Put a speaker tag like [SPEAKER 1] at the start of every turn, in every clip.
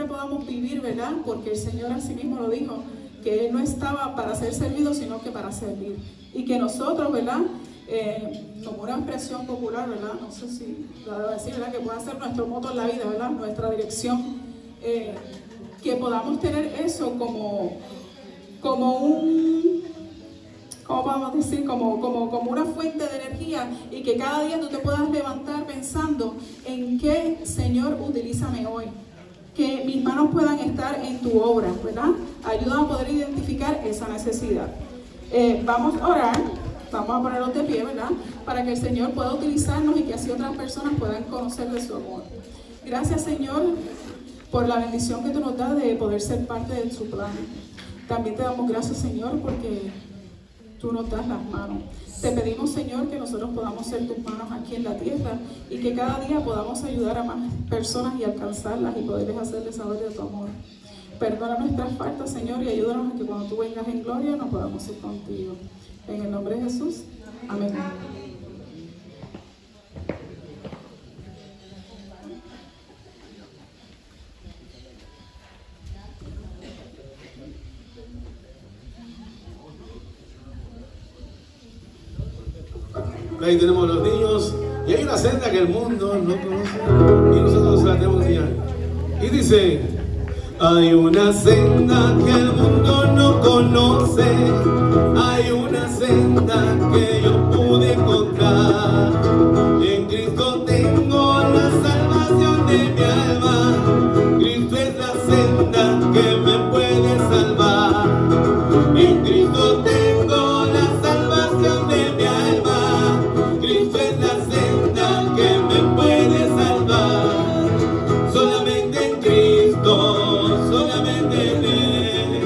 [SPEAKER 1] siempre podamos vivir, ¿verdad? Porque el Señor así mismo lo dijo, que Él no estaba para ser servido, sino que para servir. Y que nosotros, ¿verdad? Como una expresión popular, ¿verdad? No sé si la debo decir, ¿verdad? Que pueda ser nuestro moto en la vida, ¿verdad? Nuestra dirección. Que podamos tener eso como un, ¿cómo podemos decir? Como una fuente de energía, y que cada día tú te puedas levantar pensando en qué, Señor, utilízame hoy. Que mis manos puedan estar en tu obra, ¿verdad? Ayuda a poder identificar esa necesidad. Vamos a orar, vamos a ponernos de pie, ¿verdad? Para que el Señor pueda utilizarnos y que así otras personas puedan conocer de su amor. Gracias, Señor, por la bendición que tú nos das de poder ser parte de su plan. También te damos gracias, Señor, porque tú nos das las manos. Te pedimos, Señor, que nosotros podamos ser tus manos aquí en la tierra y que cada día podamos ayudar a más personas y alcanzarlas y poderles hacerles saber de tu amor. Perdona nuestras faltas, Señor, y ayúdanos a que cuando tú vengas en gloria nos podamos ir contigo. En el nombre de Jesús. Amén.
[SPEAKER 2] Ahí tenemos los niños, y hay una senda que el mundo no conoce y nosotros la tenemos que enseñar. Y dice: hay una senda que el mundo no conoce, hay una senda que yo pude encontrar. En Cristo tengo la salvación de mi alma, Cristo es la senda que me puede salvar. En Cristo tengo la salvación de mi alma, Cristo es la senda que me puede salvar. Solamente en Cristo, solamente en Él,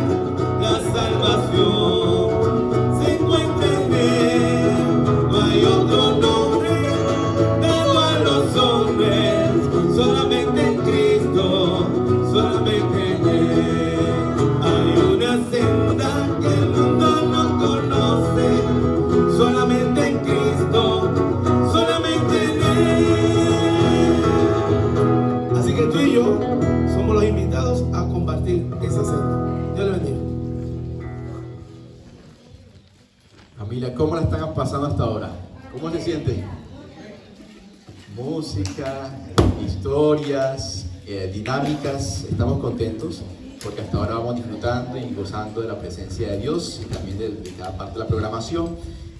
[SPEAKER 2] la salvación se encuentra en Él. No hay otro nombre dado a los hombres, solamente en Cristo, solamente en Él. Hay una senda que el mundo no conoce, solamente en Cristo, solamente en Él. Así que tú y yo somos los invitados a compartir esa senda. Dios le bendiga.
[SPEAKER 3] Familia, ¿cómo la están pasando hasta ahora? ¿Cómo se sienten? Música, historias, dinámicas. Estamos contentos porque hasta ahora vamos disfrutando y gozando de la presencia de Dios y también de cada parte de la programación.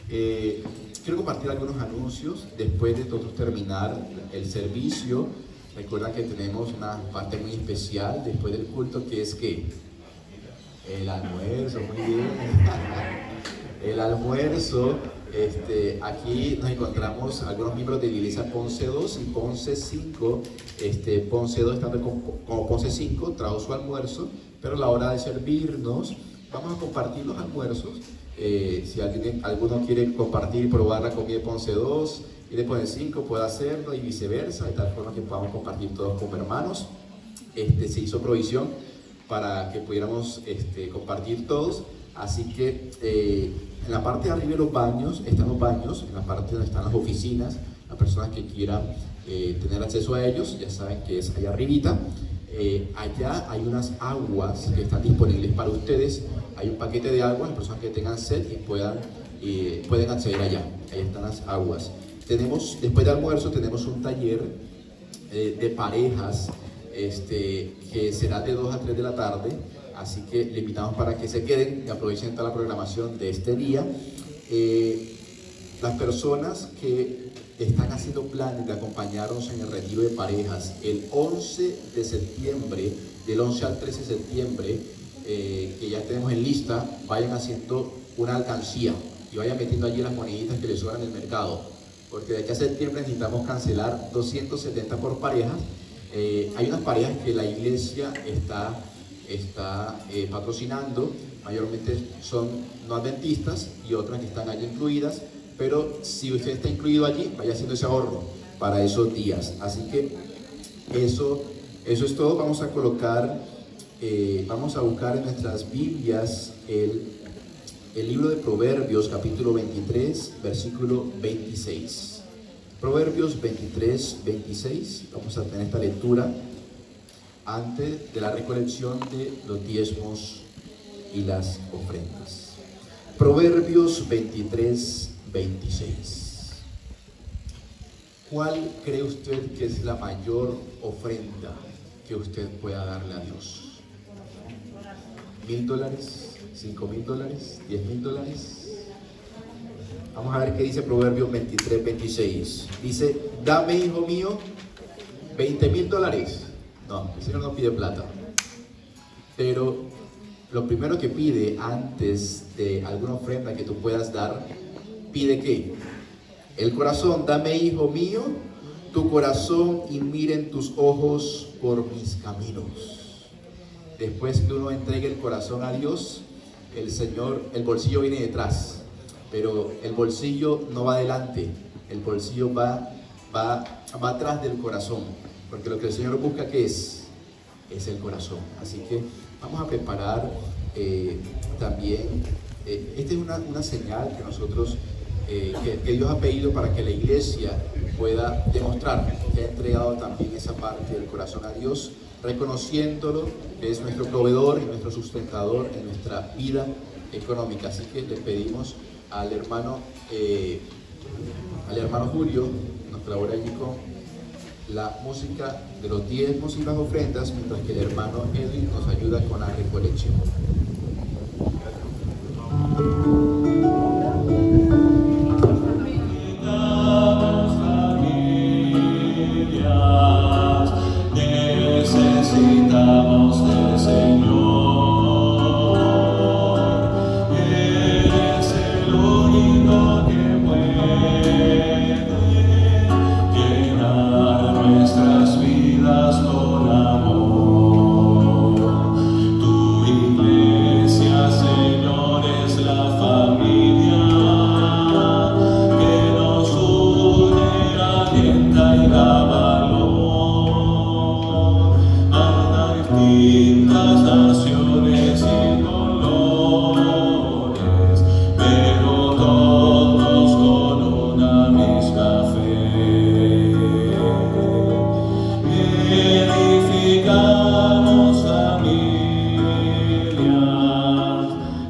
[SPEAKER 3] Quiero compartir algunos anuncios después de nosotros terminar el servicio. Recuerda que tenemos una parte muy especial después del culto, que es que el almuerzo. Muy bien. El almuerzo. Aquí nos encontramos algunos miembros de la iglesia Ponce 2 y Ponce 5. Ponce 2 estando como Ponce 5 trajo su almuerzo, pero a la hora de servirnos vamos a compartir los almuerzos. Si alguno quiere compartir y probar la comida de Ponce 2 y de Ponce 5, puede hacerlo, y viceversa, de tal forma que podamos compartir todos como hermanos. Se hizo provisión para que pudiéramos compartir todos. Así que en la parte de arriba de los baños están los baños, en la parte donde están las oficinas. Las personas que quieran tener acceso a ellos, ya saben que es allá arribita. Allá hay unas aguas que están disponibles para ustedes. Hay un paquete de agua, las personas que tengan sed y pueden acceder allá. Ahí están las aguas. Después del almuerzo tenemos un taller de parejas que será de 2 a 3 de la tarde. Así que le invitamos para que se queden y aprovechen toda la programación de este día. Las personas que están haciendo planes de acompañarnos en el retiro de parejas el 11 de septiembre, del 11 al 13 de septiembre, que ya tenemos en lista, vayan haciendo una alcancía y vayan metiendo allí las moneditas que les sobran en el mercado, porque de aquí a septiembre necesitamos cancelar 270 por parejas. Hay unas parejas que la iglesia está patrocinando, mayormente son no adventistas, y otras que están allí incluidas, pero si usted está incluido allí, vaya haciendo ese ahorro para esos días. Así que eso es todo. Vamos a colocar, vamos a buscar en nuestras Biblias el libro de Proverbios, capítulo 23, versículo 26. Proverbios 23, 26, vamos a tener esta lectura. antes de la recolección de los diezmos y las ofrendas. Proverbios 23, 26. ¿Cuál cree usted que es la mayor ofrenda que usted pueda darle a Dios? $1,000, $5,000, $10,000. Vamos a ver qué dice Proverbios 23, 26. Dice: dame, hijo mío, $20,000. No, el Señor no pide plata. Pero lo primero que pide antes de alguna ofrenda que tú puedas dar, pide ¿qué? El corazón. Dame, hijo mío, tu corazón, y miren tus ojos por mis caminos. Después que uno entregue el corazón a Dios, el bolsillo viene detrás, pero el bolsillo no va adelante, el bolsillo va atrás del corazón, porque lo que el Señor busca, ¿qué es? Es el corazón. Así que vamos a preparar también, esta es una señal que nosotros, que Dios ha pedido para que la iglesia pueda demostrar que ha entregado también esa parte del corazón a Dios, reconociéndolo que es nuestro proveedor y nuestro sustentador en nuestra vida económica. Así que le pedimos al hermano Julio nos colabora allí con la música de los diezmos y las ofrendas, mientras que el hermano Edwin nos ayuda con la recolección.
[SPEAKER 4] Necesitamos del Señor, eres el único que puede llenar nuestras vidas con amor. Tu iglesia, Señor, es la familia que nos une, alienta y da valor. Distintas naciones y colores, pero todos con una misma fe. Edificamos familias,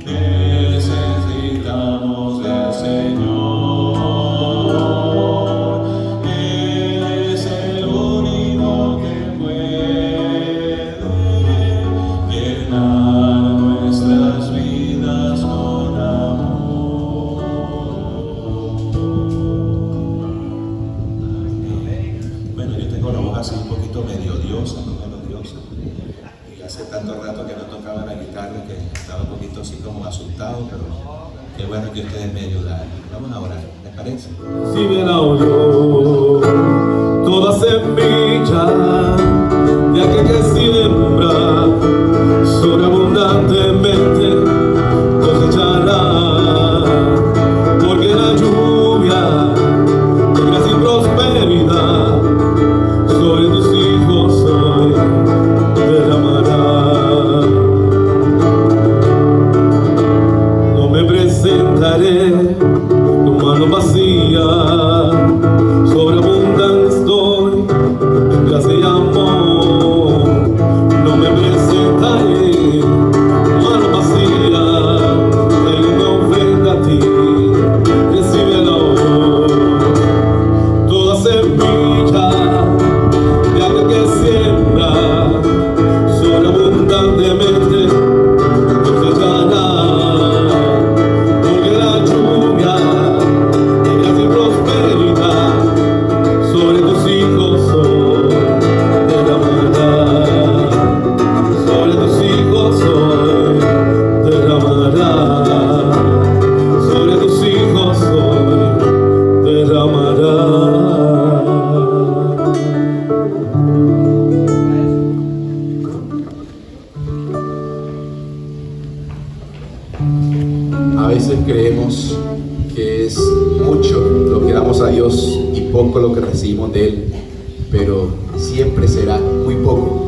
[SPEAKER 4] necesitamos del Señor. Eres el único que puede llenar nuestras vidas con amor. Bueno, yo tengo la voz así un poquito medio diosa, no melodiosa, y hace tanto rato que no tocaba la guitarra que estaba un poquito así como asustado, pero qué bueno que ustedes me ayudaron. Vamos a orar, ¿les parece?
[SPEAKER 2] Si bien aulló toda semilla de aquel que siembra, sobreabundantemente cosechará, porque la lluvia de gracia y prosperidad sobre tus hijos hoy derramará. No me presentaré con mano vacía, sobreabundante estoy en gracia y amor. No me presentaré con mano vacía, traigo una ofrenda a ti, recíbelo. Toda semilla de aquel que siembra, sobreabundantemente cosechará, porque la lluvia de gracia y prosperidad sobre tus hijos hoy derramará, sobre tus hijos hoy derramará, sobre tus hijos hoy derramará.
[SPEAKER 3] A veces creemos que es mucho lo que damos a Dios y poco lo que recibimos de Él, pero siempre será muy poco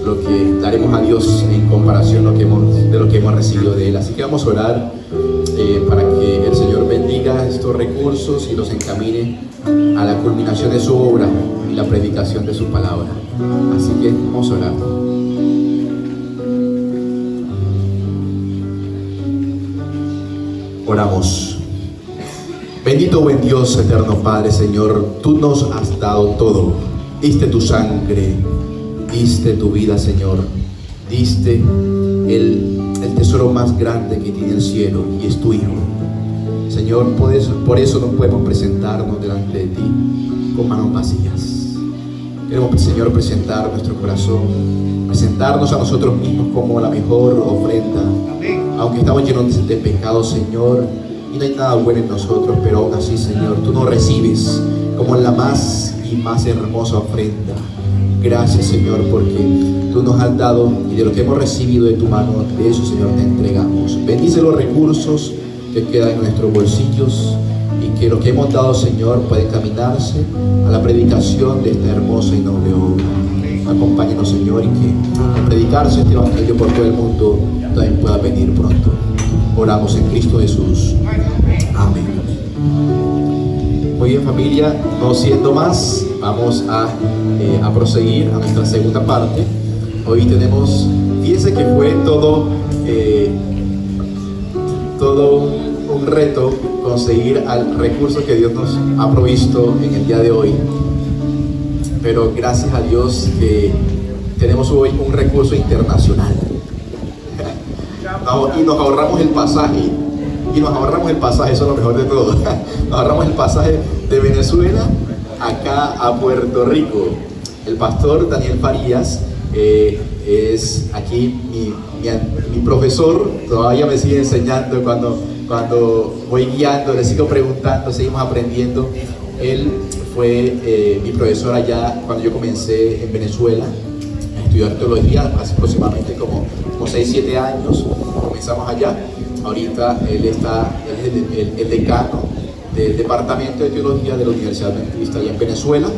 [SPEAKER 3] lo que daremos a Dios en comparación de lo que hemos recibido de Él. Así que vamos a orar para que el Señor bendiga estos recursos y los encamine a la culminación de su obra y la predicación de su palabra. Así que vamos a orar. Oramos. Bendito buen Dios, eterno Padre, Señor, tú nos has dado todo. Diste tu sangre, diste tu vida, Señor, diste el tesoro más grande que tiene el cielo, y es tu Hijo. Señor, por eso no podemos presentarnos delante de ti con manos vacías. Queremos, Señor, presentar nuestro corazón, presentarnos a nosotros mismos como la mejor ofrenda. Aunque estamos llenos de pecados, Señor, y no hay nada bueno en nosotros, pero aún así, Señor, tú nos recibes como la más y más hermosa ofrenda. Gracias, Señor, porque tú nos has dado, y de lo que hemos recibido de tu mano, de eso, Señor, te entregamos. Bendice los recursos que quedan en nuestros bolsillos, y que lo que hemos dado, Señor, pueda encaminarse a la predicación de esta hermosa y noble obra. Acompáñanos, Señor, y que al predicarse este evangelio por todo el mundo también pueda venir pronto. Oramos en Cristo Jesús. Amén. Muy bien, familia, no siendo más, vamos a proseguir a nuestra segunda parte. Hoy tenemos, fíjense que fue todo un reto conseguir al recurso que Dios nos ha provisto en el día de hoy, pero gracias a Dios que tenemos hoy un recurso internacional. Y nos ahorramos el pasaje, eso es lo mejor de todo. Nos ahorramos el pasaje de Venezuela acá a Puerto Rico. El pastor Daniel Farías es aquí mi profesor, todavía me sigue enseñando cuando voy guiando, le sigo preguntando, seguimos aprendiendo. Él fue mi profesor allá cuando yo comencé en Venezuela a estudiar teología, hace aproximadamente como 6-7 años. Comenzamos allá. Ahorita él es el decano del Departamento de Teología de la Universidad Adventista allá en Venezuela.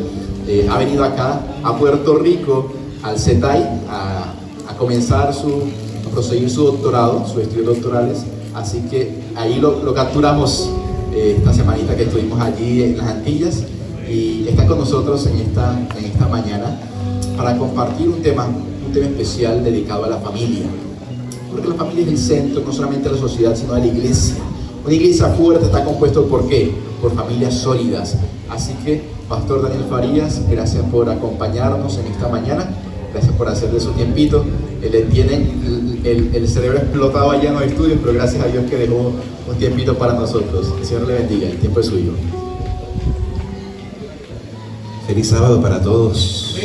[SPEAKER 3] Ha venido acá a Puerto Rico, al CETAI, a comenzar a proseguir su doctorado, sus estudios doctorales. Así que ahí lo capturamos esta semanita que estuvimos allí en las Antillas, y está con nosotros en esta mañana para compartir un tema especial dedicado a la familia. Porque la familia es el centro no solamente de la sociedad, sino de la iglesia. Una iglesia fuerte está compuesto ¿por qué? Por familias sólidas. Así que, Pastor Daniel Farías, gracias por acompañarnos en esta mañana. Gracias por hacer de su tiempito. Le tienen el cerebro explotado allá en los estudios, pero gracias a Dios que dejó un tiempito para nosotros. El Señor le bendiga, el tiempo es suyo.
[SPEAKER 4] Feliz sábado para todos.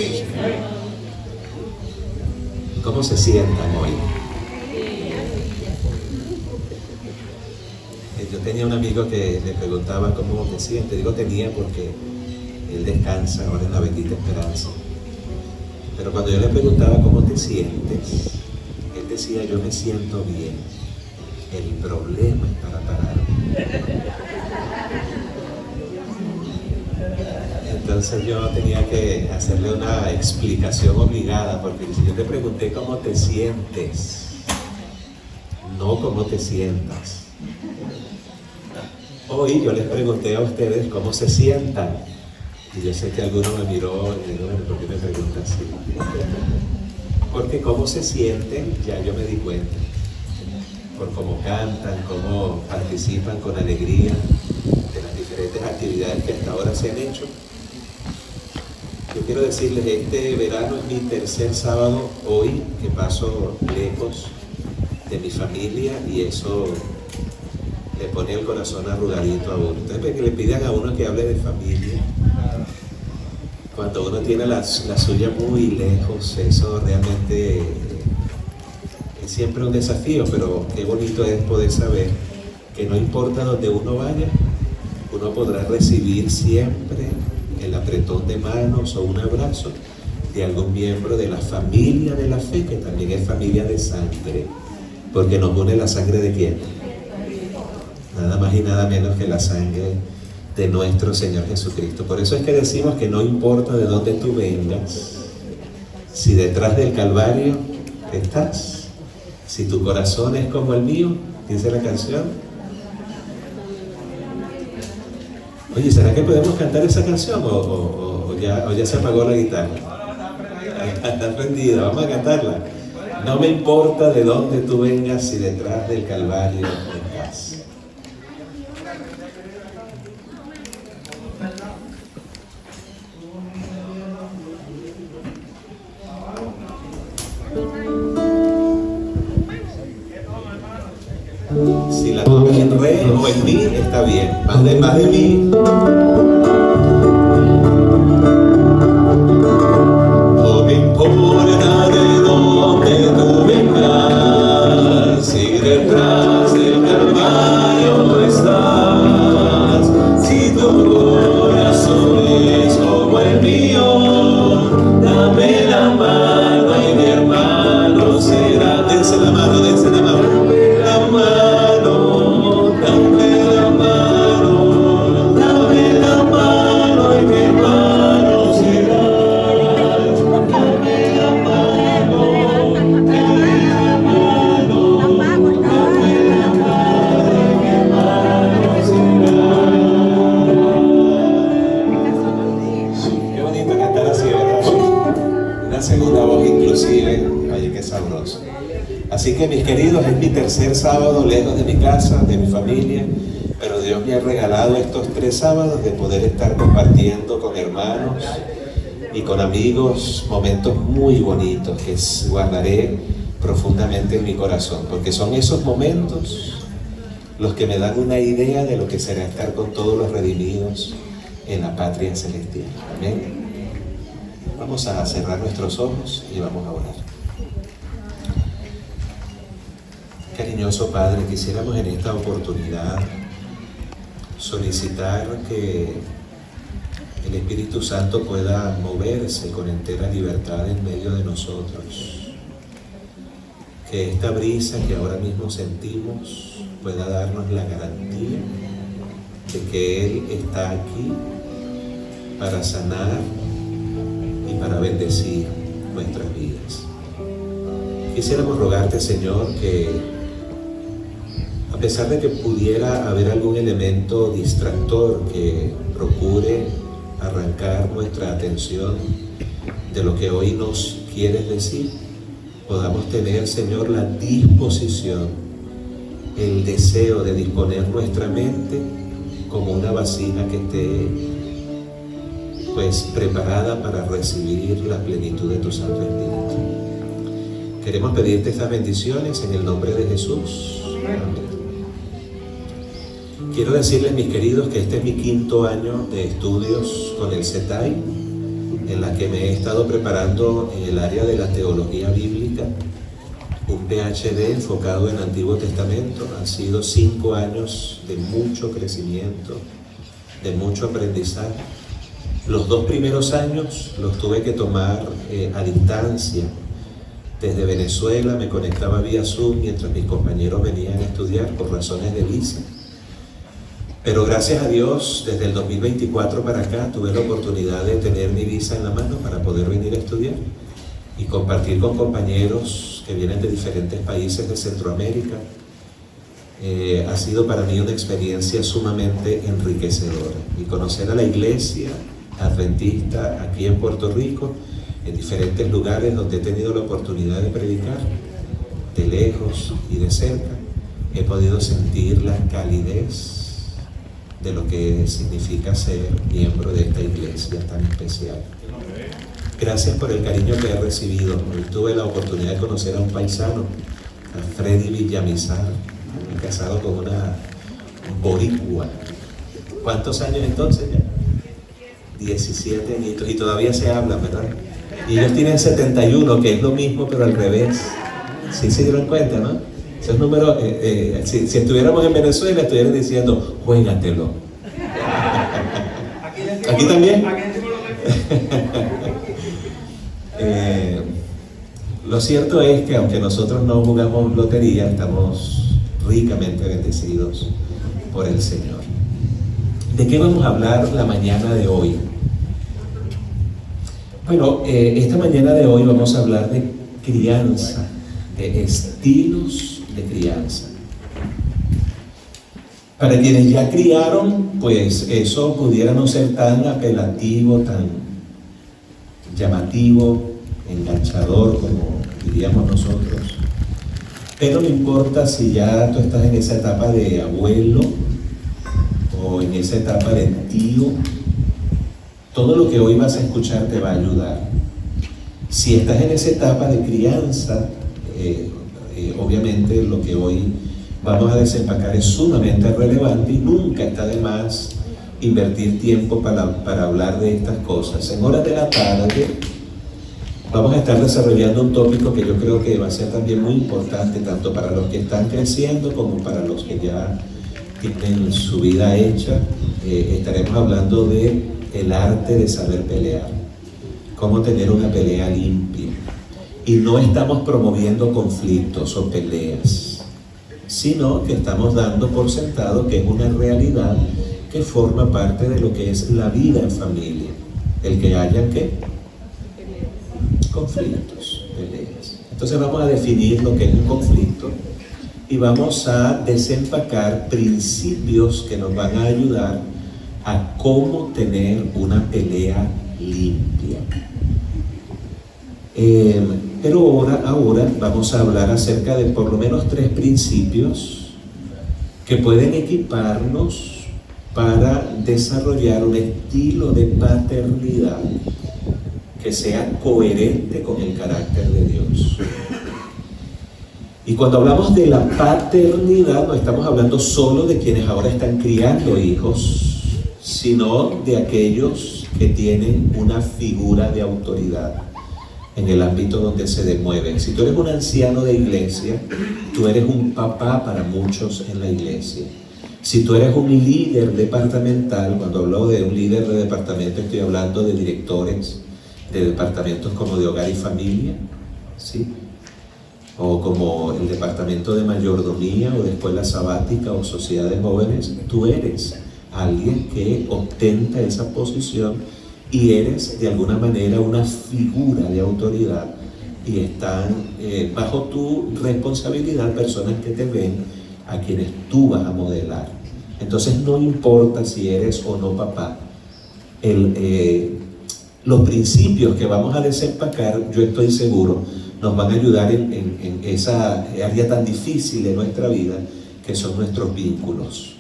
[SPEAKER 4] ¿Cómo se sientan hoy? Yo tenía un amigo que le preguntaba cómo te sientes. Digo tenía porque él descansa ahora en la bendita esperanza. Pero cuando yo le preguntaba cómo te sientes, él decía yo me siento bien. El problema es para parar. Entonces yo tenía que hacerle una explicación obligada, porque si yo te pregunté cómo te sientes, no cómo te sientas. Hoy yo les pregunté a ustedes cómo se sientan, y yo sé que alguno me miró y dijo, ¿por qué me preguntas así? Porque cómo se sienten, ya yo me di cuenta, por cómo cantan, cómo participan con alegría de las diferentes actividades que hasta ahora se han hecho. Yo quiero decirles, este verano es mi tercer sábado hoy que paso lejos de mi familia, y eso le pone el corazón arrugadito a uno. Entonces, que le pidan a uno que hable de familia, cuando uno tiene la suya muy lejos, eso realmente es siempre un desafío, pero qué bonito es poder saber que no importa donde uno vaya, uno podrá recibir siempre el apretón de manos o un abrazo de algún miembro de la familia de la fe, que también es familia de sangre, porque nos une la sangre de ¿quién? Nada más y nada menos que la sangre de nuestro Señor Jesucristo. Por eso es que decimos que no importa de dónde tú vengas, si detrás del Calvario estás, si tu corazón es como el mío, dice la canción. Oye, ¿será que podemos cantar esa canción o ya se apagó la guitarra. Está prendida, vamos a cantarla. No me importa de dónde tú vengas, si detrás del Calvario estás. Si la tomas en re o en mi, está bien. Más de mi. No me importa de dónde tú vengas, si detrás del Calvario estás. Si tu corazón es como el mío, dame la mano y mi hermano será. Dense la mano, dense la mano. Así que mis queridos, es mi tercer sábado lejos de mi casa, de mi familia, pero Dios me ha regalado estos 3 sábados de poder estar compartiendo con hermanos y con amigos momentos muy bonitos que guardaré profundamente en mi corazón, porque son esos momentos los que me dan una idea de lo que será estar con todos los redimidos en la patria celestial. Amén. Vamos a cerrar nuestros ojos y vamos a orar. Cariñoso Padre, quisiéramos en esta oportunidad solicitar que el Espíritu Santo pueda moverse con entera libertad en medio de nosotros. Que esta brisa que ahora mismo sentimos pueda darnos la garantía de que Él está aquí para sanar y para bendecir nuestras vidas. Quisiéramos rogarte, Señor, que a pesar de que pudiera haber algún elemento distractor que procure arrancar nuestra atención de lo que hoy nos quieres decir, podamos tener, Señor, la disposición, el deseo de disponer nuestra mente como una vasija que esté pues preparada para recibir la plenitud de tu Santo Espíritu. Queremos pedirte estas bendiciones en el nombre de Jesús. Amén. Quiero decirles, mis queridos, que este es mi 5º año de estudios con el CETAI, en la que me he estado preparando en el área de la teología bíblica, un PhD enfocado en el Antiguo Testamento. Han sido 5 años de mucho crecimiento, de mucho aprendizaje. Los 2 primeros años los tuve que tomar a distancia. Desde Venezuela me conectaba vía Zoom mientras mis compañeros venían a estudiar por razones de visa. Pero gracias a Dios, desde el 2024 para acá, tuve la oportunidad de tener mi visa en la mano para poder venir a estudiar y compartir con compañeros que vienen de diferentes países de Centroamérica. Ha sido para mí una experiencia sumamente enriquecedora. Y conocer a la iglesia adventista aquí en Puerto Rico, en diferentes lugares donde he tenido la oportunidad de predicar, de lejos y de cerca, he podido sentir la calidez de lo que significa ser miembro de esta iglesia tan especial. Gracias por el cariño que he recibido. Hoy tuve la oportunidad de conocer a un paisano, a Freddy Villamizar, casado con una boricua. ¿Cuántos años entonces ya? 17 añitos, y todavía se hablan, ¿verdad? Y ellos tienen 71, que es lo mismo pero al revés. Sí se dieron cuenta, ¿no? Esos números, si estuviéramos en Venezuela, estuvieran diciendo, juégatelo. ¿Aquí también? Lo cierto es que aunque nosotros no jugamos lotería, estamos ricamente bendecidos por el Señor. ¿De qué vamos a hablar la mañana de hoy? Bueno, esta mañana de hoy vamos a hablar de crianza, de estilos de crianza. Para quienes ya criaron, pues eso pudiera no ser tan apelativo, tan llamativo, enganchador, como diríamos nosotros. Pero no importa si ya tú estás en esa etapa de abuelo o en esa etapa de tío, todo lo que hoy vas a escuchar te va a ayudar. Si estás en esa etapa de crianza, obviamente lo que hoy vamos a desempacar es sumamente relevante y nunca está de más invertir tiempo para hablar de estas cosas. En horas de la tarde vamos a estar desarrollando un tópico que yo creo que va a ser también muy importante, tanto para los que están creciendo como para los que ya tienen su vida hecha. Estaremos hablando de el arte de saber pelear, cómo tener una pelea limpia. Y no estamos promoviendo conflictos o peleas, sino que estamos dando por sentado que es una realidad que forma parte de lo que es la vida en familia. El que haya ¿qué? Conflictos, peleas. Entonces vamos a definir lo que es un conflicto y vamos a desempacar principios que nos van a ayudar a cómo tener una pelea limpia. Pero ahora vamos a hablar acerca de por lo menos 3 principios que pueden equiparnos para desarrollar un estilo de paternidad que sea coherente con el carácter de Dios. Y cuando hablamos de la paternidad, no estamos hablando solo de quienes ahora están criando hijos, sino de aquellos que tienen una figura de autoridad en el ámbito donde se demueven. Si tú eres un anciano de iglesia, tú eres un papá para muchos en la iglesia. Si tú eres un líder departamental, cuando hablo de un líder de departamento, estoy hablando de directores de departamentos como de hogar y familia, ¿sí? O como el departamento de mayordomía o de escuela sabática o sociedad de jóvenes. Tú eres alguien que ostenta esa posición y eres de alguna manera una figura de autoridad, y están bajo tu responsabilidad personas que te ven, a quienes tú vas a modelar. Entonces no importa si eres o no papá, los principios que vamos a desempacar, yo estoy seguro, nos van a ayudar en esa área tan difícil de nuestra vida, que son nuestros vínculos.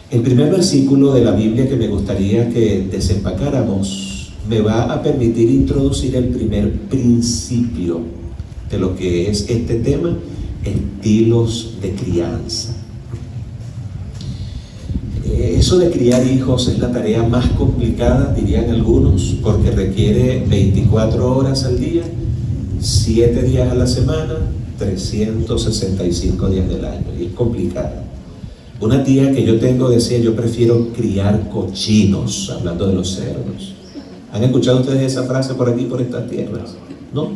[SPEAKER 4] El primer versículo de la Biblia que me gustaría que desempacáramos me va a permitir introducir el primer principio de lo que es este tema: estilos de crianza. Eso de criar hijos es la tarea más complicada, dirían algunos, porque requiere 24 horas al día, 7 días a la semana, 365 días del año, y es complicada. Una tía que yo tengo decía: yo prefiero criar cochinos, hablando de los cerdos. ¿Han escuchado ustedes esa frase por aquí, por estas tierras? ¿No?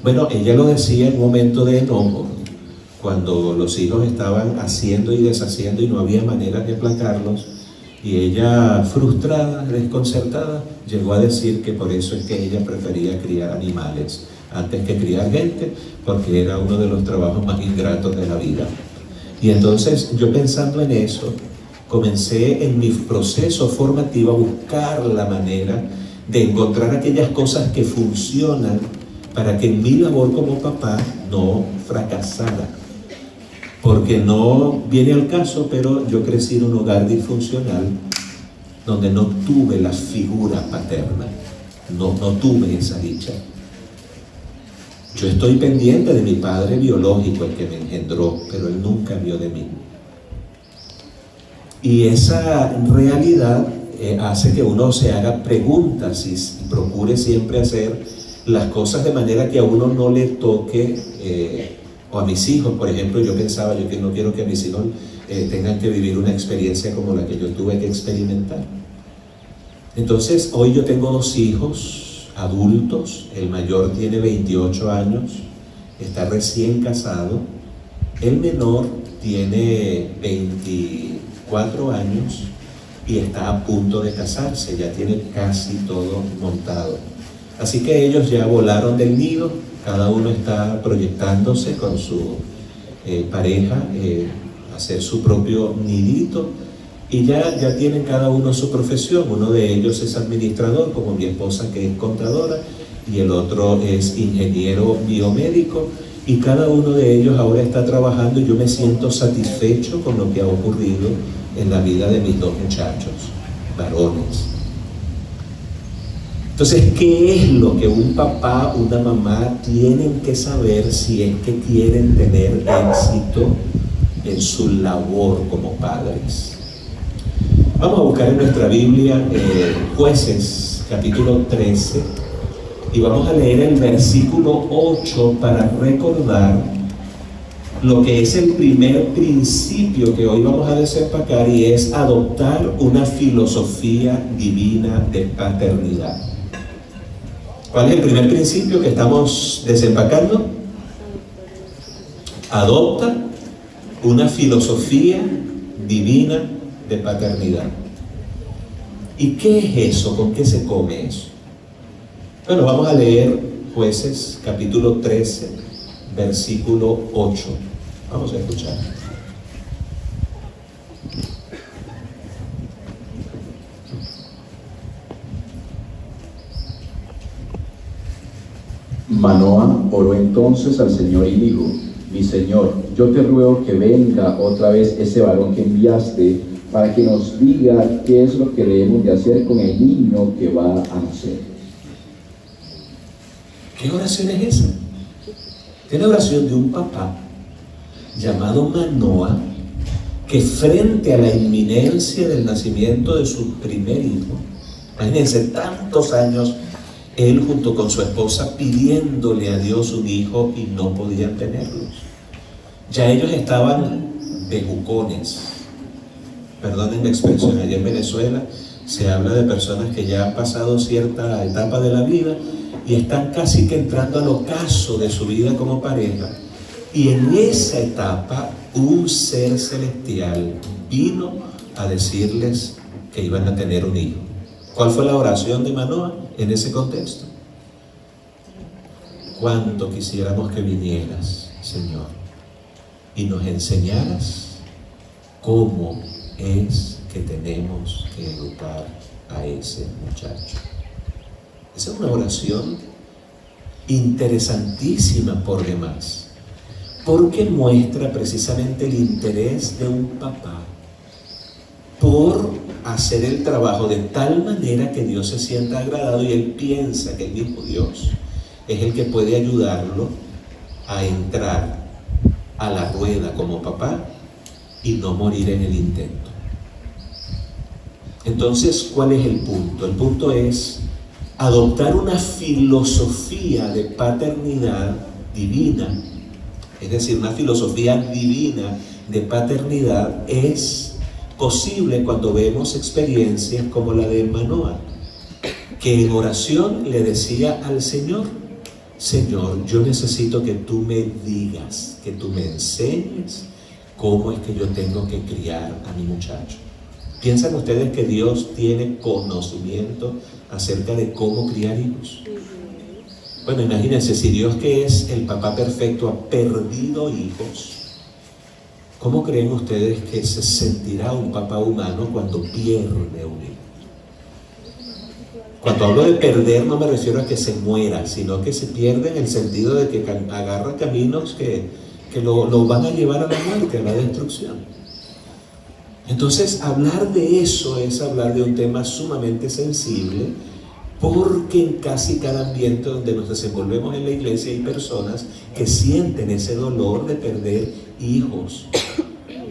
[SPEAKER 4] Bueno, ella lo decía en un momento de enojo, cuando los hijos estaban haciendo y deshaciendo y no había manera de aplacarlos, y ella, frustrada, desconcertada, llegó a decir que por eso es que ella prefería criar animales antes que criar gente, porque era uno de los trabajos más ingratos de la vida. Y entonces yo, pensando en eso, comencé en mi proceso formativo a buscar la manera de encontrar aquellas cosas que funcionan para que mi labor como papá no fracasara. Porque no viene al caso, pero yo crecí en un hogar disfuncional donde no tuve la figura paterna, no tuve esa dicha. Yo estoy pendiente de mi padre biológico, el que me engendró, pero él nunca vio de mí. Y esa realidad hace que uno se haga preguntas y procure siempre hacer las cosas de manera que a uno no le toque, o a mis hijos, por ejemplo, yo pensaba, yo que no quiero que mis hijos tengan que vivir una experiencia como la que yo tuve que experimentar. Entonces, hoy yo tengo 2 hijos adultos. El mayor tiene 28 años, está recién casado. El menor tiene 24 años y está a punto de casarse, ya tiene casi todo montado. Así que ellos ya volaron del nido, cada uno está proyectándose con su pareja, hacer su propio nidito, Y ya tienen cada uno su profesión. Uno de ellos es administrador, como mi esposa, que es contadora, y el otro es ingeniero biomédico, y cada uno de ellos ahora está trabajando, y yo me siento satisfecho con lo que ha ocurrido en la vida de mis dos muchachos, varones. Entonces, ¿qué es lo que un papá, una mamá tienen que saber si es que quieren tener éxito en su labor como padres? Vamos a buscar en nuestra Biblia Jueces, capítulo 13, y vamos a leer el versículo 8 para recordar lo que es el primer principio que hoy vamos a desempacar, y es adoptar una filosofía divina de paternidad. ¿Cuál es el primer principio que estamos desempacando? Adopta una filosofía divina de paternidad. ¿Y qué es eso? ¿Con qué se come eso? Bueno, vamos a leer Jueces capítulo 13, versículo 8. Vamos a escuchar.
[SPEAKER 5] Manoah oró entonces al Señor y dijo: mi Señor, yo te ruego que venga otra vez ese varón que enviaste para que nos diga qué es lo que debemos de hacer con el niño que va a nacer.
[SPEAKER 4] ¿Qué oración es esa? Es la oración de un papá llamado Manoah, que frente a la inminencia del nacimiento de su primer hijo, imagínense, tantos años él junto con su esposa pidiéndole a Dios un hijo y no podían tenerlos. Ya ellos estaban bejucones. Perdonen la expresión, allá en Venezuela se habla de personas que ya han pasado cierta etapa de la vida y están casi que entrando al ocaso de su vida como pareja. Y en esa etapa un ser celestial vino a decirles que iban a tener un hijo. ¿Cuál fue la oración de Manoah en ese contexto? Cuánto quisiéramos que vinieras, Señor, y nos enseñaras cómo es que tenemos que educar a ese muchacho. Esa es una oración interesantísima por demás, porque muestra precisamente el interés de un papá por hacer el trabajo de tal manera que Dios se sienta agradado y él piensa que el mismo Dios es el que puede ayudarlo a entrar a la rueda como papá y no morir en el intento. Entonces, ¿cuál es el punto? El punto es adoptar una filosofía de paternidad divina, es decir, una filosofía divina de paternidad es posible cuando vemos experiencias como la de Manoah, que en oración le decía al Señor: Señor, yo necesito que tú me digas, que tú me enseñes cómo es que yo tengo que criar a mi muchacho. ¿Piensan ustedes que Dios tiene conocimiento acerca de cómo criar hijos? Bueno, imagínense, si Dios, que es el papá perfecto, ha perdido hijos, ¿cómo creen ustedes que se sentirá un papá humano cuando pierde un hijo? Cuando hablo de perder no me refiero a que se muera, sino que se pierde en el sentido de que agarra caminos que lo van a llevar a la muerte, a la destrucción. Entonces, hablar de eso es hablar de un tema sumamente sensible, porque en casi cada ambiente donde nos desenvolvemos en la iglesia hay personas que sienten ese dolor de perder hijos,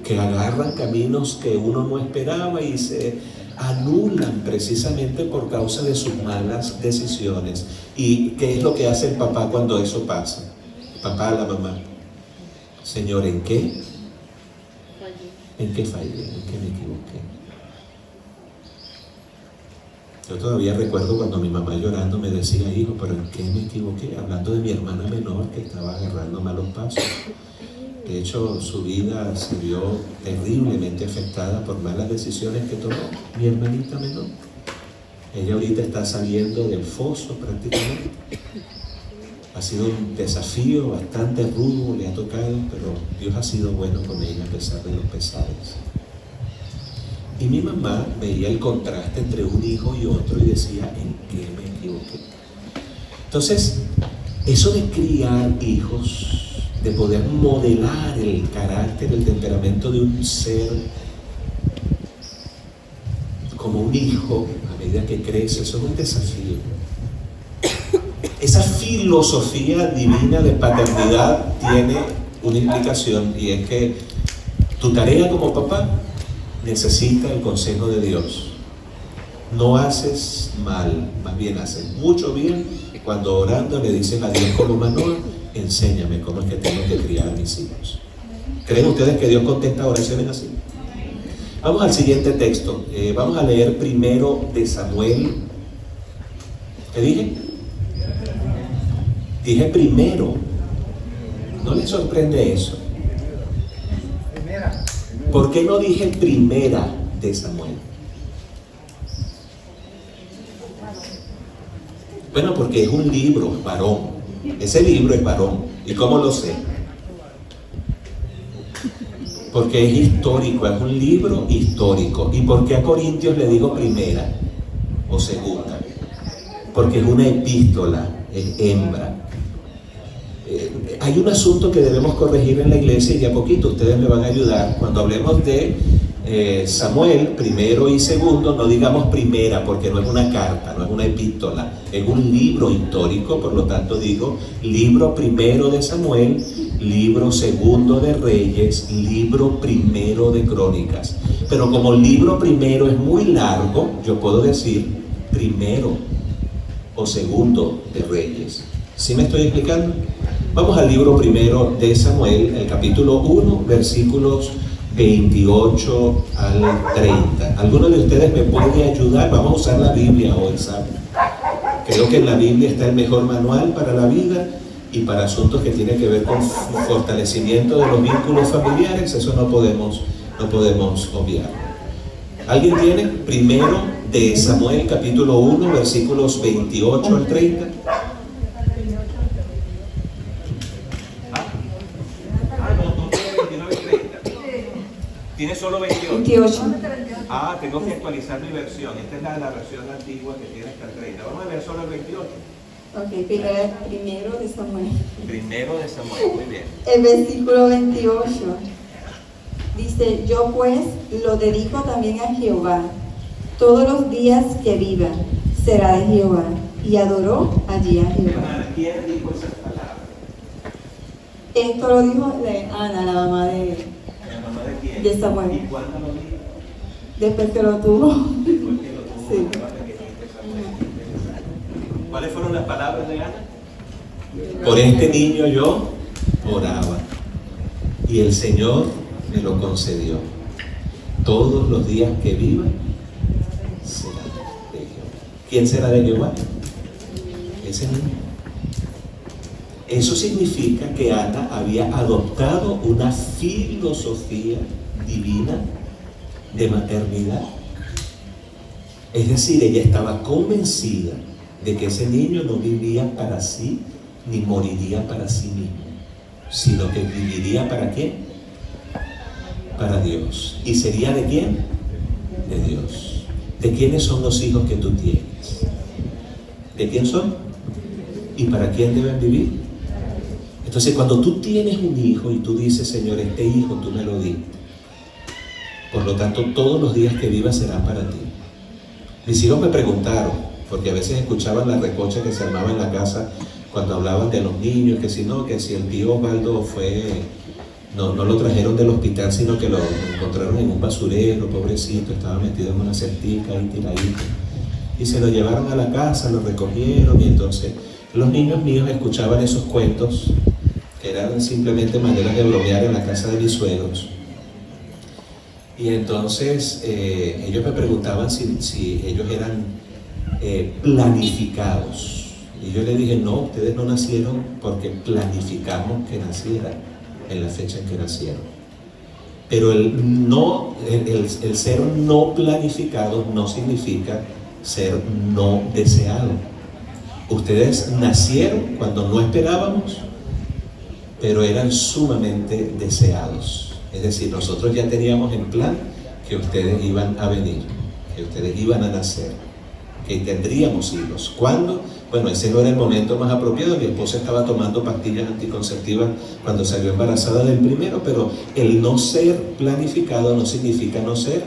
[SPEAKER 4] que agarran caminos que uno no esperaba y se anulan precisamente por causa de sus malas decisiones. ¿Y qué es lo que hace el papá cuando eso pasa? El papá a la mamá: Señor, ¿en qué? ¿En qué fallé? ¿En qué me equivoqué? Yo todavía recuerdo cuando mi mamá llorando me decía: hijo, ¿pero en qué me equivoqué? Hablando de mi hermana menor que estaba agarrando malos pasos. De hecho, su vida se vio terriblemente afectada por malas decisiones que tomó mi hermanita menor. Ella ahorita está saliendo del foso prácticamente. Ha sido un desafío bastante rudo, le ha tocado, pero Dios ha sido bueno con ella a pesar de los pesares. Y mi mamá veía el contraste entre un hijo y otro y decía, ¿en qué me equivoqué? Entonces, eso de criar hijos, de poder modelar el carácter, el temperamento de un ser como un hijo a medida que crece, eso es un desafío. Esa filosofía divina de paternidad tiene una implicación, y es que tu tarea como papá necesita el consejo de Dios. No haces mal, más bien haces mucho bien cuando orando le dices a Dios como Manoah, enséñame cómo es que tengo que criar a mis hijos. ¿Creen ustedes que Dios contesta oraciones así? Vamos al siguiente texto. Vamos a leer primero de Samuel. ¿Qué dije? Dije primero. ¿No les sorprende eso? ¿Por qué no dije primera de Samuel? Bueno, porque es un libro, varón. Ese libro es varón. ¿Y cómo lo sé? Porque es histórico, es un libro histórico. ¿Y por qué a Corintios le digo primera o segunda? Porque es una epístola, es hembra. Hay un asunto que debemos corregir en la iglesia y de a poquito ustedes me van a ayudar. Cuando hablemos de Samuel, primero y segundo, no digamos primera, porque no es una carta, no es una epístola, es un libro histórico. Por lo tanto digo libro primero de Samuel, libro segundo de Reyes, libro primero de Crónicas. Pero como el libro primero es muy largo, yo puedo decir primero o segundo de Reyes. ¿Sí me estoy explicando? Vamos al libro primero de Samuel, el capítulo 1, versículos 28 al 30. ¿Alguno de ustedes me puede ayudar? Vamos a usar la Biblia hoy, ¿saben? Creo que en la Biblia está el mejor manual para la vida y para asuntos que tienen que ver con fortalecimiento de los vínculos familiares. Eso no podemos obviar. ¿Alguien tiene? Primero de Samuel, capítulo 1, versículos 28 al 30. ¿Tiene solo 28? Ah, tengo que actualizar mi versión. Esta es la versión antigua que tiene hasta el 30. Vamos a ver solo el 28.
[SPEAKER 6] Ok, primero de Samuel.
[SPEAKER 4] Primero de Samuel, muy bien.
[SPEAKER 6] El versículo 28 dice, yo pues lo dedico también a Jehová. Todos los días que viva será de Jehová. Y adoró allí a Jehová.
[SPEAKER 4] ¿Quién dijo esas palabras?
[SPEAKER 6] Esto lo dijo Ana, la mamá de
[SPEAKER 4] ¿Quién?
[SPEAKER 6] De Samuel.
[SPEAKER 4] ¿Y cuándo lo dijo?
[SPEAKER 6] Después que lo tuvo.
[SPEAKER 4] Después que lo tuvo.
[SPEAKER 6] Sí.
[SPEAKER 4] ¿Cuáles fueron las palabras de Ana? Por este niño yo oraba y el Señor me lo concedió. Todos los días que viva será de Jehová. ¿Quién será de Jehová? Ese niño. Eso significa que Ana había adoptado una filosofía divina de maternidad. Es decir, ella estaba convencida de que ese niño no vivía para sí ni moriría para sí mismo, sino que viviría ¿para quién? Para Dios. ¿Y sería de quién? De Dios. ¿De quiénes son los hijos que tú tienes? ¿De quién son? ¿Y para quién deben vivir? Entonces, cuando tú tienes un hijo y tú dices, Señor, este hijo tú me lo diste, por lo tanto, todos los días que viva serán para ti. Mis hijos me preguntaron, porque a veces escuchaban la recocha que se armaba en la casa cuando hablaban de los niños, que si no, que si el tío Osvaldo no lo trajeron del hospital, sino que lo encontraron en un basurero, pobrecito, estaba metido en una cestica ahí tiradito. Y se lo llevaron a la casa, lo recogieron, y entonces los niños míos escuchaban esos cuentos, que eran simplemente maneras de bromear en la casa de mis suegros. Y entonces ellos me preguntaban si ellos eran planificados. Y yo les dije, no, ustedes no nacieron porque planificamos que nacieran en la fecha en que nacieron. Pero el ser no planificado no significa ser no deseado. Ustedes nacieron cuando no esperábamos, pero eran sumamente deseados. Es decir, nosotros ya teníamos en plan que ustedes iban a venir, que ustedes iban a nacer, que tendríamos hijos. ¿Cuándo? Bueno, ese no era el momento más apropiado. Mi esposa estaba tomando pastillas anticonceptivas cuando salió embarazada del primero, pero el no ser planificado no significa no ser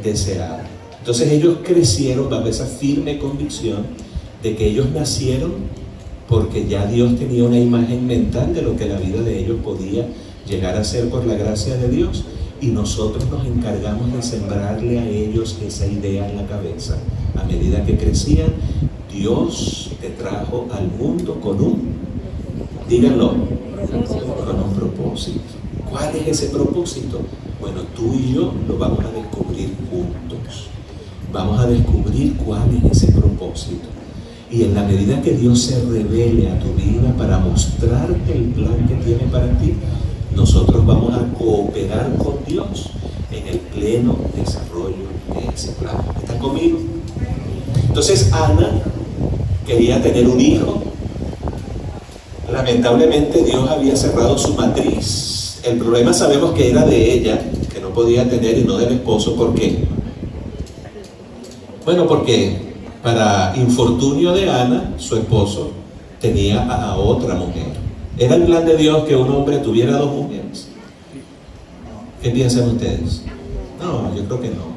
[SPEAKER 4] deseado. Entonces ellos crecieron bajo esa firme convicción de que ellos nacieron porque ya Dios tenía una imagen mental de lo que la vida de ellos podía llegar a ser por la gracia de Dios, y nosotros nos encargamos de sembrarle a ellos esa idea en la cabeza. A medida que crecían, Dios te trajo al mundo con un, díganlo, con un propósito. ¿Cuál es ese propósito? Bueno, tú y yo lo vamos a descubrir juntos. Vamos a descubrir cuál es ese propósito. Y en la medida que Dios se revele a tu vida para mostrarte el plan que tiene para ti, nosotros vamos a cooperar con Dios en el pleno desarrollo de ese plan. ¿Están conmigo? Entonces Ana quería tener un hijo. Lamentablemente Dios había cerrado su matriz. El problema sabemos que era de ella, que no podía tener, y no del esposo. ¿Por qué? Bueno, porque para infortunio de Ana, su esposo tenía a otra mujer. ¿Era el plan de Dios que un hombre tuviera dos mujeres? ¿Qué piensan ustedes? No, yo creo que no.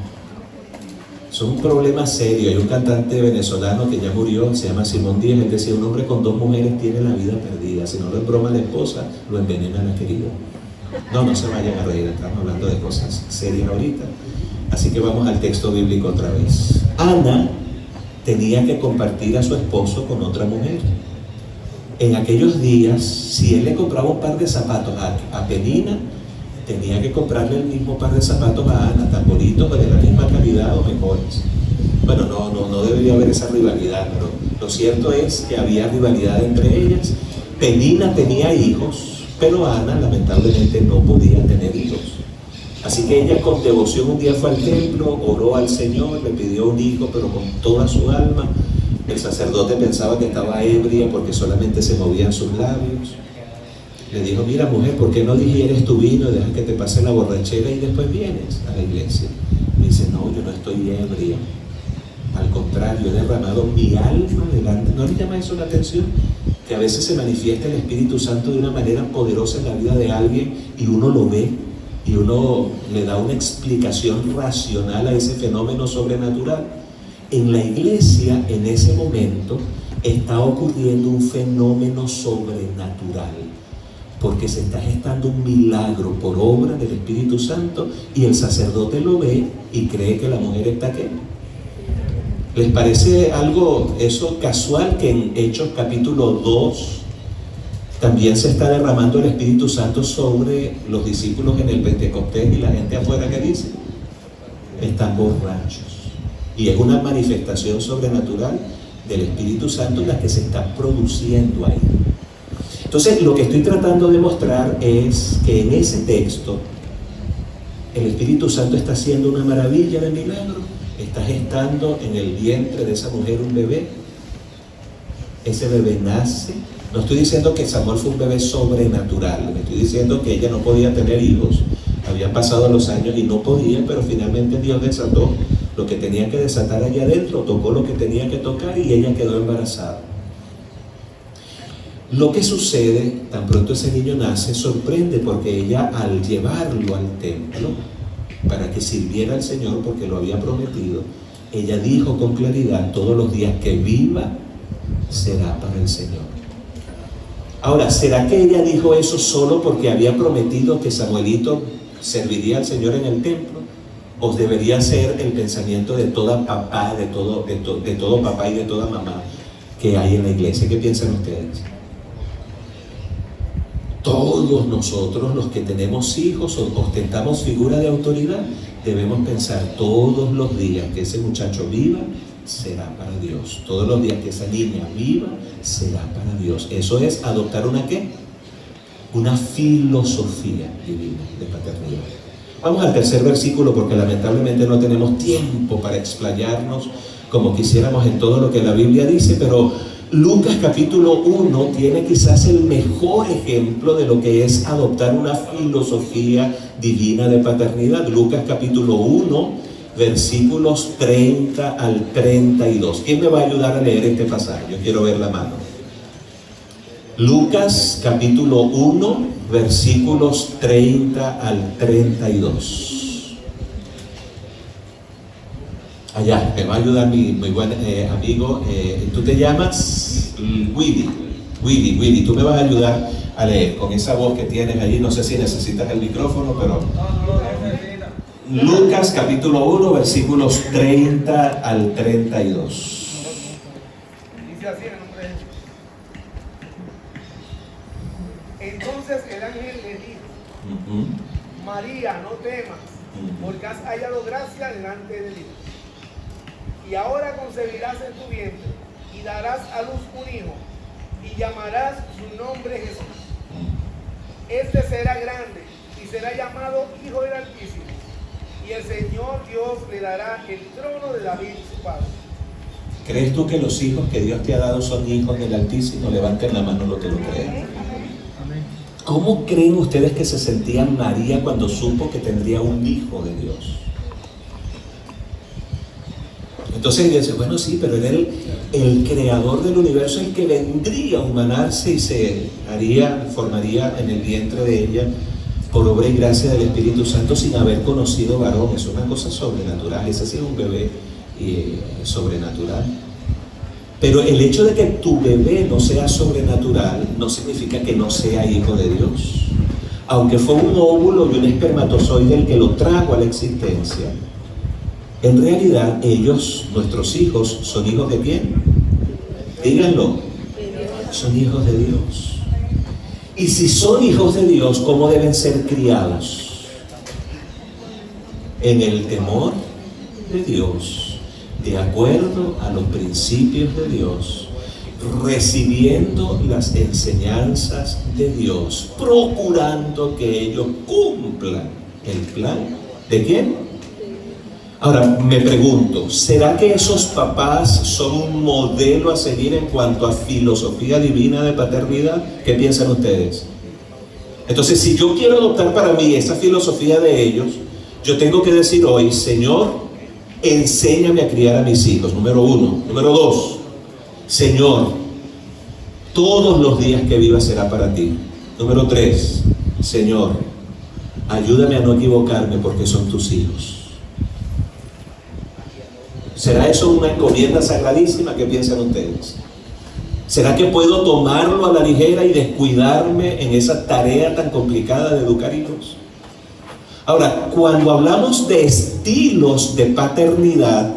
[SPEAKER 4] Es un problema serio. Hay un cantante venezolano que ya murió, se llama Simón Díaz. Él decía: un hombre con dos mujeres tiene la vida perdida. Si no lo embroma la esposa, lo envenena la querida. No se vayan a reír, estamos hablando de cosas serias ahorita. Así que vamos al texto bíblico otra vez. Ana tenía que compartir a su esposo con otra mujer. En aquellos días, si él le compraba un par de zapatos a Penina, tenía que comprarle el mismo par de zapatos a Ana, tan bonitos, de la misma calidad o mejores. Bueno, no debería haber esa rivalidad, pero lo cierto es que había rivalidad entre ellas. Penina tenía hijos, pero Ana lamentablemente no podía tener hijos. Así que ella, con devoción, un día fue al templo, oró al Señor, le pidió un hijo, pero con toda su alma. El sacerdote pensaba que estaba ebria porque solamente se movían sus labios. Le dijo: mira, mujer, ¿por qué no digieres tu vino y dejas que te pase la borrachera y después vienes a la iglesia? Me dice: no, yo no estoy ebria. Al contrario, he derramado mi alma delante. ¿No le llama eso la atención? Que a veces se manifiesta el Espíritu Santo de una manera poderosa en la vida de alguien y uno lo ve y uno le da una explicación racional a ese fenómeno sobrenatural. En la iglesia, en ese momento, está ocurriendo un fenómeno sobrenatural, porque se está gestando un milagro por obra del Espíritu Santo, y el sacerdote lo ve y cree que la mujer está ¿qué? ¿Les parece algo eso casual que en Hechos capítulo 2 también se está derramando el Espíritu Santo sobre los discípulos en el Pentecostés, y la gente afuera que dice? Están borrachos. Y es una manifestación sobrenatural del Espíritu Santo la que se está produciendo ahí. Entonces, lo que estoy tratando de mostrar es que en ese texto el Espíritu Santo está haciendo una maravilla de milagro. Está gestando en el vientre de esa mujer un bebé. Ese bebé nace. No estoy diciendo que Samuel fue un bebé sobrenatural, me estoy diciendo que ella no podía tener hijos. Habían pasado los años y no podía, pero finalmente Dios desató lo que tenía que desatar allá adentro, tocó lo que tenía que tocar y ella quedó embarazada. Lo que sucede, tan pronto ese niño nace, sorprende, porque ella, al llevarlo al templo para que sirviera al Señor, porque lo había prometido, ella dijo con claridad: todos los días que viva será para el Señor. Ahora, ¿será que ella dijo eso solo porque había prometido que Samuelito serviría al Señor en el templo? ¿O debería ser el pensamiento de toda papá, de todo papá y de toda mamá que hay en la iglesia? ¿Qué piensan ustedes? Todos nosotros, los que tenemos hijos o ostentamos figura de autoridad, debemos pensar todos los días que ese muchacho viva será para Dios. Todos los días que esa niña viva será para Dios. Eso es adoptar una ¿qué? Una filosofía divina de paternidad. Vamos al tercer versículo, porque lamentablemente no tenemos tiempo para explayarnos como quisiéramos en todo lo que la Biblia dice, pero Lucas capítulo 1 tiene quizás el mejor ejemplo de lo que es adoptar una filosofía divina de paternidad. Lucas capítulo 1, versículos 30 al 32. ¿Quién me va a ayudar a leer este pasaje? Yo quiero ver la mano. Lucas capítulo 1, versículos 30 al 32. Allá, me va a ayudar mi buen amigo. Tú te llamas Willy, tú me vas a ayudar a leer con esa voz que tienes allí. No sé si necesitas el micrófono, pero Lucas capítulo 1, versículos 30 al 32.
[SPEAKER 7] Dice así en el nombre de Jesús. Entonces el ángel le dijo: María, no temas, porque has hallado gracia delante de Dios. Y ahora concebirás en tu vientre y darás a luz un hijo y llamarás su nombre Jesús. Este será grande y será llamado Hijo del Altísimo, y el Señor Dios le dará el trono de David su padre.
[SPEAKER 4] ¿Crees tú que los hijos que Dios te ha dado son hijos del Altísimo? Levanten la mano los que lo creen. ¿Cómo creen ustedes que se sentía María cuando supo que tendría un hijo de Dios? Entonces ella dice, bueno, sí, pero era el creador del universo, el que vendría a humanarse y se formaría en el vientre de ella por obra y gracia del Espíritu Santo sin haber conocido varón. Es una cosa sobrenatural. Ese sí es un bebé sobrenatural. Pero el hecho de que tu bebé no sea sobrenatural no significa que no sea hijo de Dios. Aunque fue un óvulo y un espermatozoide el que lo trajo a la existencia, en realidad ellos, nuestros hijos, ¿son hijos de quién? Díganlo. Son hijos de Dios. Y si son hijos de Dios, ¿cómo deben ser criados? En el temor de Dios, de acuerdo a los principios de Dios, recibiendo las enseñanzas de Dios, procurando que ellos cumplan el plan ¿de quién? Ahora me pregunto, ¿será que esos papás son un modelo a seguir en cuanto a filosofía divina de paternidad? ¿Qué piensan ustedes? Entonces, si yo quiero adoptar para mí esa filosofía de ellos, yo tengo que decir hoy, Señor, enséñame a criar a mis hijos, número 1. Número 2, Señor, todos los días que viva será para ti. Número 3, Señor, ayúdame a no equivocarme porque son tus hijos. ¿Será eso una encomienda sagradísima? ¿Qué piensan ustedes? ¿Será que puedo tomarlo a la ligera y descuidarme en esa tarea tan complicada de educar hijos? Ahora, cuando hablamos de estilos de paternidad,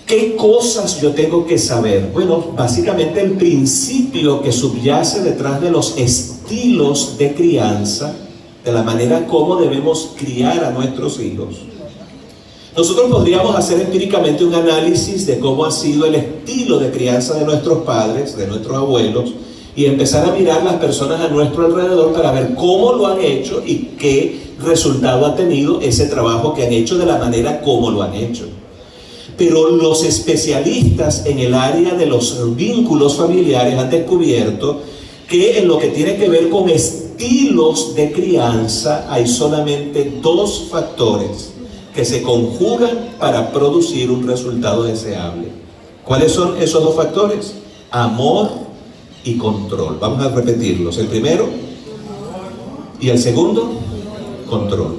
[SPEAKER 4] ¿qué cosas yo tengo que saber? Bueno, básicamente el principio que subyace detrás de los estilos de crianza, de la manera como debemos criar a nuestros hijos. Nosotros podríamos hacer empíricamente un análisis de cómo ha sido el estilo de crianza de nuestros padres, de nuestros abuelos, y empezar a mirar las personas a nuestro alrededor para ver cómo lo han hecho y qué resultado ha tenido ese trabajo que han hecho de la manera como lo han hecho. Pero los especialistas en el área de los vínculos familiares han descubierto que en lo que tiene que ver con estilos de crianza hay solamente 2 factores que se conjugan para producir un resultado deseable. ¿Cuáles son esos 2 factores? Amor y control. Vamos a repetirlos. El primero y el segundo, control.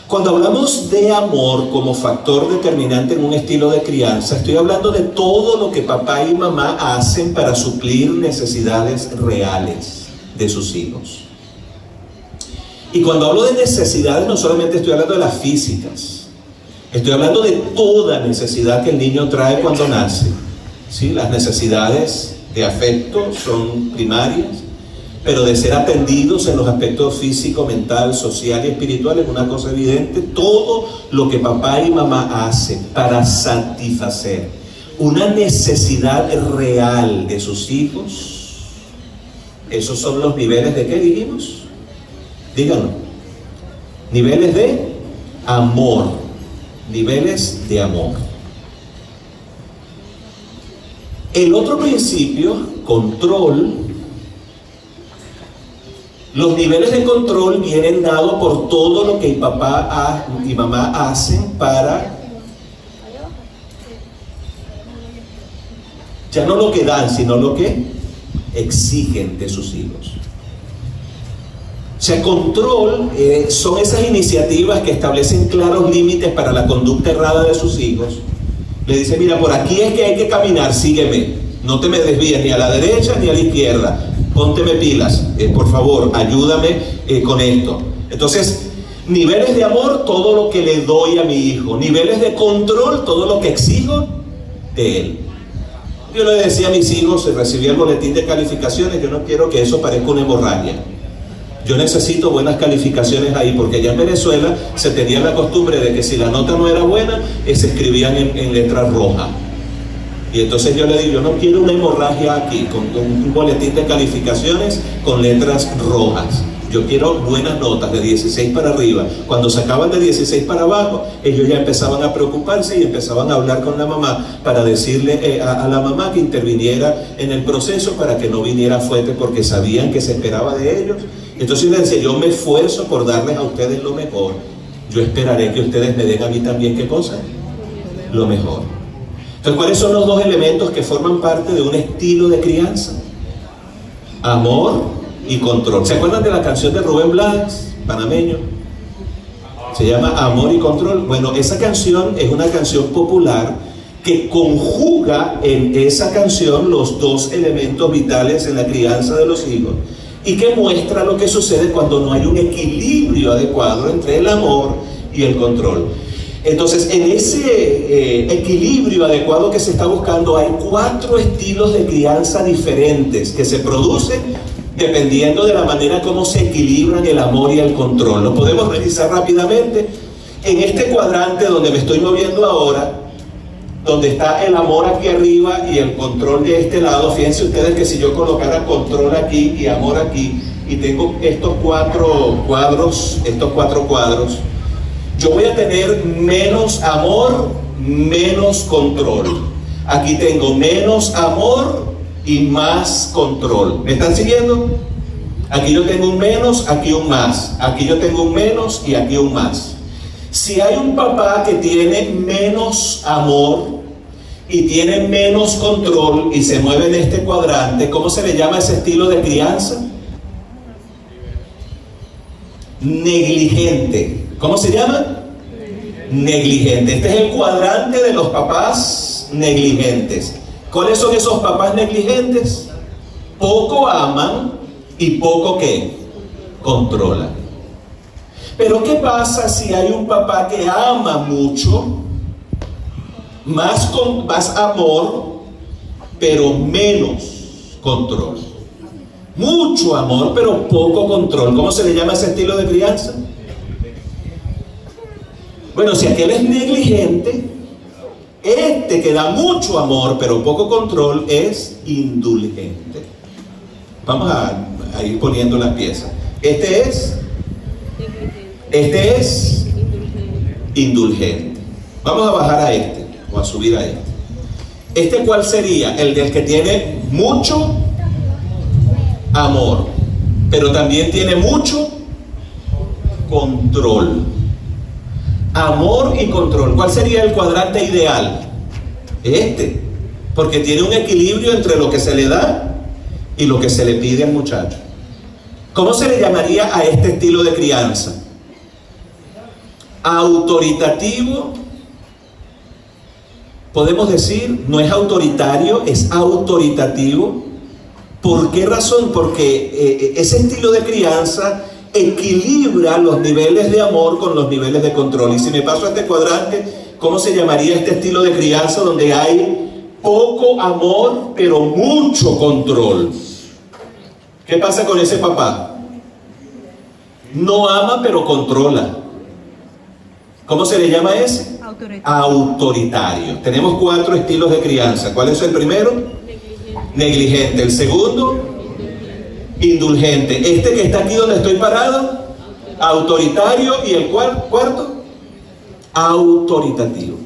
[SPEAKER 4] Cuando hablamos de amor como factor determinante en un estilo de crianza, estoy hablando de todo lo que papá y mamá hacen para suplir necesidades reales de sus hijos. Y cuando hablo de necesidades, no solamente estoy hablando de las físicas, estoy hablando de toda necesidad que el niño trae cuando nace. ¿Sí? Las necesidades de afecto son primarias, pero de ser atendidos en los aspectos físico, mental, social y espiritual es una cosa evidente. Todo lo que papá y mamá hacen para satisfacer una necesidad real de sus hijos, esos son los niveles de ¿qué dijimos? Díganlo. Niveles de amor. Niveles de amor. El otro principio, control. Los niveles de control vienen dados por todo lo que el papá y mamá hacen para, ya no lo que dan, sino lo que exigen de sus hijos. O sea, control son esas iniciativas que establecen claros límites para la conducta errada de sus hijos. Le dice, mira, por aquí es que hay que caminar, sígueme, no te me desvíes ni a la derecha ni a la izquierda, pónteme pilas, por favor, ayúdame con esto. Entonces, niveles de amor, todo lo que le doy a mi hijo. Niveles de control, todo lo que exijo de él. Yo le decía a mis hijos, recibí el boletín de calificaciones, yo no quiero que eso parezca una hemorragia. Yo necesito buenas calificaciones ahí, porque allá en Venezuela se tenía la costumbre de que si la nota no era buena, se escribían en letras rojas. Y entonces yo le digo, yo no quiero una hemorragia aquí, con un boletín de calificaciones con letras rojas. Yo quiero buenas notas, de 16 para arriba. Cuando sacaban de 16 para abajo, ellos ya empezaban a preocuparse y empezaban a hablar con la mamá para decirle a la mamá que interviniera en el proceso para que no viniera fuerte, porque sabían que se esperaba de ellos. Entonces yo les decía, yo me esfuerzo por darles a ustedes lo mejor. Yo esperaré que ustedes me den a mí también, ¿qué cosa? Lo mejor. Entonces, ¿cuáles son los dos elementos que forman parte de un estilo de crianza? Amor y control. ¿Se acuerdan de la canción de Rubén Blades, panameño? Se llama Amor y Control. Bueno, esa canción es una canción popular que conjuga en esa canción los dos elementos vitales en la crianza de los hijos y que muestra lo que sucede cuando no hay un equilibrio adecuado entre el amor y el control. Entonces, en ese equilibrio adecuado que se está buscando, hay 4 estilos de crianza diferentes que se producen dependiendo de la manera como se equilibran el amor y el control. Lo podemos revisar rápidamente. En este cuadrante donde me estoy moviendo ahora, donde está el amor aquí arriba y el control de este lado, fíjense ustedes que si yo colocara control aquí y amor aquí, y tengo estos 4 cuadros, yo voy a tener menos amor, menos control. Aquí tengo menos amor y más control. ¿Me están siguiendo? Aquí yo tengo un menos, aquí un más. Aquí yo tengo un menos y aquí un más. Si hay un papá que tiene menos amor y tiene menos control y se mueve en este cuadrante, ¿cómo se le llama ese estilo de crianza? Negligente. ¿Cómo se llama? Negligente. Este es el cuadrante de los papás negligentes. ¿Cuáles son esos papás negligentes? Poco aman y poco ¿qué? Controlan. Pero ¿qué pasa si hay un papá que ama mucho, más amor, pero menos control? Mucho amor, pero poco control. ¿Cómo se le llama ese estilo de crianza? Bueno, si aquel es negligente, este que da mucho amor, pero poco control, es indulgente. Vamos a ir poniendo las piezas. Este es indulgente. Vamos a bajar a este, o a subir a este. ¿Este cuál sería? El del que tiene mucho amor, pero también tiene mucho control. Amor y control. ¿Cuál sería el cuadrante ideal? Este, porque tiene un equilibrio entre lo que se le da y lo que se le pide al muchacho. ¿Cómo se le llamaría a este estilo de crianza? Autoritativo. Podemos decir, no es autoritario, es autoritativo. ¿Por qué razón? Porque ese estilo de crianza equilibra los niveles de amor con los niveles de control. Y si me paso a este cuadrante, ¿cómo se llamaría este estilo de crianza donde hay poco amor pero mucho control? ¿Qué pasa con ese papá? No ama pero controla. ¿Cómo se le llama ese? Autoritario. Tenemos 4 estilos de crianza. ¿Cuál es el primero? Negligente. El segundo, indulgente. Este que está aquí donde estoy parado, autoritario. Y el cuarto, autoritativo.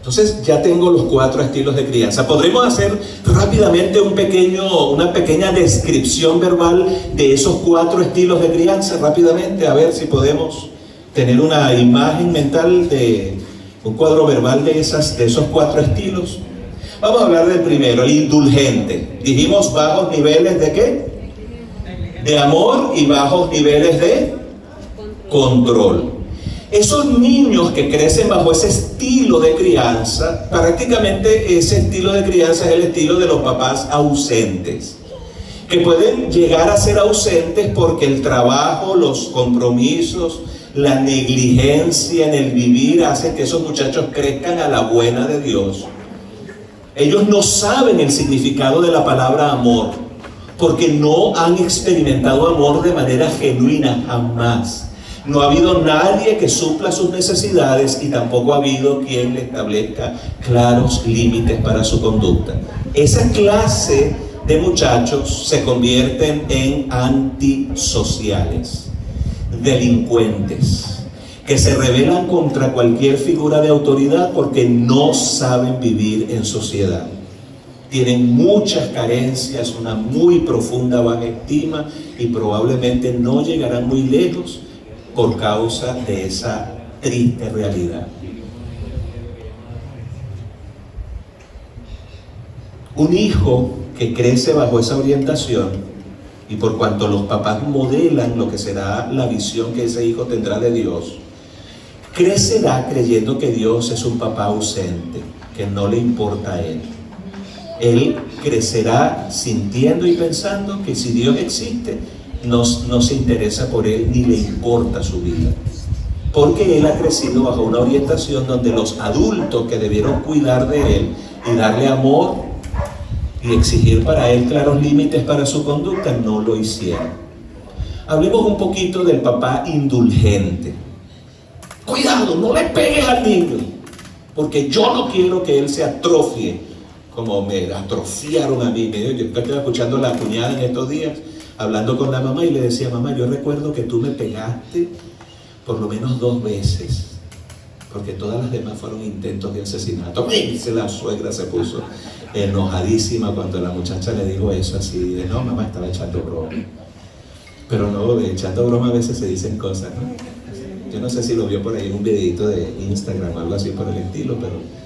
[SPEAKER 4] Entonces ya tengo los 4 estilos de crianza. Podremos hacer rápidamente una pequeña descripción verbal de esos 4 estilos de crianza, rápidamente, a ver si podemos tener una imagen mental de un cuadro verbal de esos 4 estilos. Vamos a hablar del primero, el indulgente. Dijimos bajos niveles de ¿qué? De amor y bajos niveles de control. Esos niños que crecen bajo ese estilo de crianza, prácticamente ese estilo de crianza es el estilo de los papás ausentes, que pueden llegar a ser ausentes porque el trabajo, los compromisos, la negligencia en el vivir hace que esos muchachos crezcan a la buena de Dios. Ellos no saben el significado de la palabra amor, porque no han experimentado amor de manera genuina, jamás. No ha habido nadie que supla sus necesidades y tampoco ha habido quien le establezca claros límites para su conducta. Esa clase de muchachos se convierten en antisociales, delincuentes, que se rebelan contra cualquier figura de autoridad porque no saben vivir en sociedad. Tienen muchas carencias, una muy profunda baja estima y probablemente no llegarán muy lejos por causa de esa triste realidad. Un hijo que crece bajo esa orientación, y por cuanto los papás modelan lo que será la visión que ese hijo tendrá de Dios, crecerá creyendo que Dios es un papá ausente, que no le importa a él. Él crecerá sintiendo y pensando que si Dios existe, no se interesa por él ni le importa su vida, porque él ha crecido bajo una orientación donde los adultos que debieron cuidar de él y darle amor y exigir para él claros límites para su conducta no lo hicieron. Hablemos un poquito del papá indulgente. Cuidado, no le pegues al niño, porque yo no quiero que él se atrofie como me atrofiaron a mí. Yo estaba escuchando a la cuñada en estos días hablando con la mamá y le decía: mamá, yo recuerdo que tú me pegaste por lo menos 2 veces, porque todas las demás fueron intentos de asesinato. La suegra se puso enojadísima cuando la muchacha le dijo eso, así de: no, mamá, estaba echando broma. Pero no, echando broma a veces se dicen cosas, ¿no? Yo no sé si lo vio por ahí en un videito de Instagram o algo así por el estilo, pero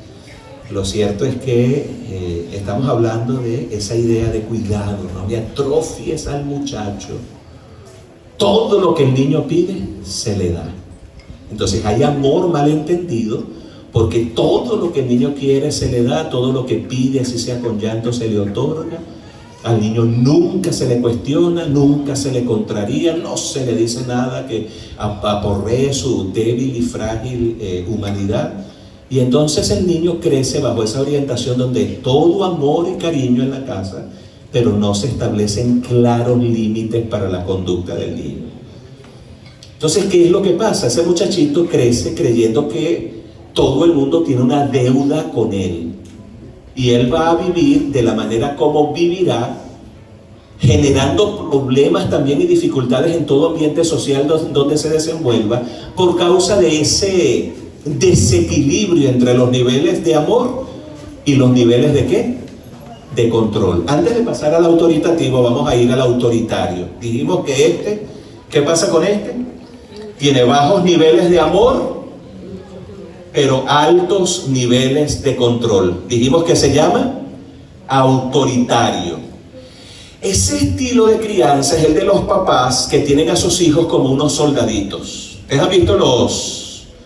[SPEAKER 4] lo cierto es que estamos hablando de esa idea de cuidado, no me atrofies al muchacho. Todo lo que el niño pide, se le da. Entonces hay amor malentendido, porque todo lo que el niño quiere se le da, todo lo que pide, así sea con llanto, se le otorga. Al niño nunca se le cuestiona, nunca se le contraría, no se le dice nada que aporree su débil y frágil humanidad. Y entonces el niño crece bajo esa orientación donde todo amor y cariño en la casa, pero no se establecen claros límites para la conducta del niño. Entonces, ¿qué es lo que pasa? Ese muchachito crece creyendo que todo el mundo tiene una deuda con él. Y él va a vivir de la manera como vivirá, generando problemas también y dificultades en todo ambiente social donde se desenvuelva, por causa de ese desequilibrio entre los niveles de amor y los niveles de ¿qué? De control. Antes de pasar al autoritativo, vamos a ir al autoritario. Dijimos que ¿qué pasa con este? Tiene bajos niveles de amor, pero altos niveles de control. Dijimos que se llama autoritario. Ese estilo de crianza es el de los papás que tienen a sus hijos como unos soldaditos. ¿Ustedes han visto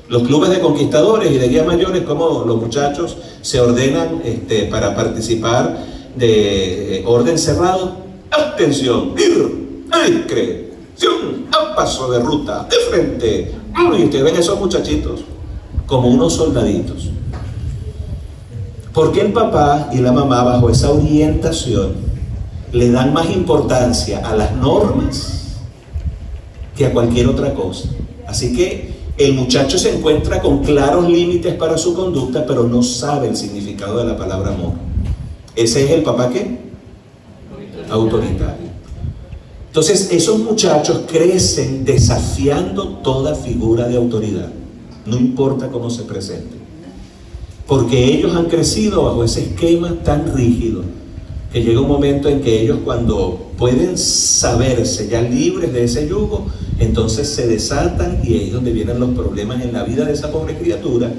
[SPEAKER 4] los clubes de conquistadores y de guías mayores, cómo los muchachos se ordenan para participar de orden cerrado? Atención, discreción, a paso de ruta, de frente. Y ustedes ven esos muchachitos como unos soldaditos. Porque el papá y la mamá, bajo esa orientación, le dan más importancia a las normas que a cualquier otra cosa. Así que el muchacho se encuentra con claros límites para su conducta, pero no sabe el significado de la palabra amor. Ese es el papá ¿qué? Autoritario. Entonces esos muchachos crecen desafiando toda figura de autoridad, no importa cómo se presente. porque ellos han crecido bajo ese esquema tan rígido que llega un momento en que ellos, cuando pueden saberse ya libres de ese yugo, entonces se desatan, y ahí es donde vienen los problemas en la vida de esa pobre criatura,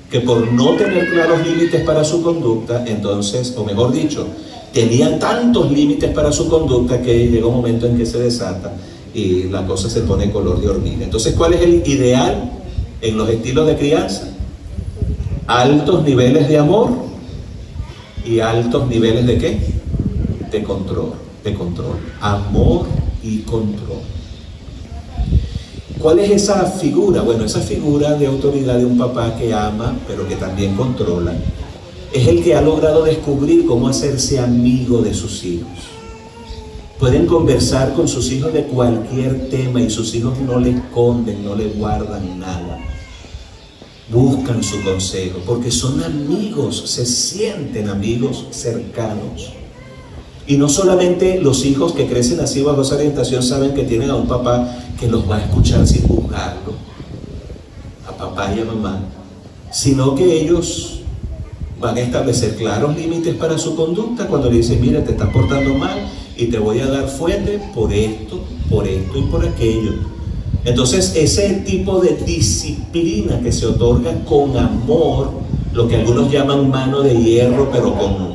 [SPEAKER 4] que por no tener claros límites para su conducta, entonces, o mejor dicho, tenía tantos límites para su conducta que llega un momento en que se desata y la cosa se pone color de hormiga. Entonces, ¿cuál es el ideal en los estilos de crianza? Altos niveles de amor y altos niveles ¿de qué? De control. Amor y control. ¿Cuál es esa figura? Bueno, esa figura de autoridad de un papá que ama, pero que también controla, es el que ha logrado descubrir cómo hacerse amigo de sus hijos. Pueden conversar con sus hijos de cualquier tema y sus hijos no le esconden, no le guardan nada. Buscan su consejo porque son amigos, se sienten amigos cercanos. Y no solamente los hijos que crecen así bajo esa orientación saben que tienen a un papá que los va a escuchar sin juzgarlo, a papá y a mamá, sino que ellos van a establecer claros límites para su conducta cuando le dicen: mira, te estás portando mal y te voy a dar fuerte por esto y por aquello. Entonces, ese tipo de disciplina que se otorga con amor, lo que algunos llaman mano de hierro, pero con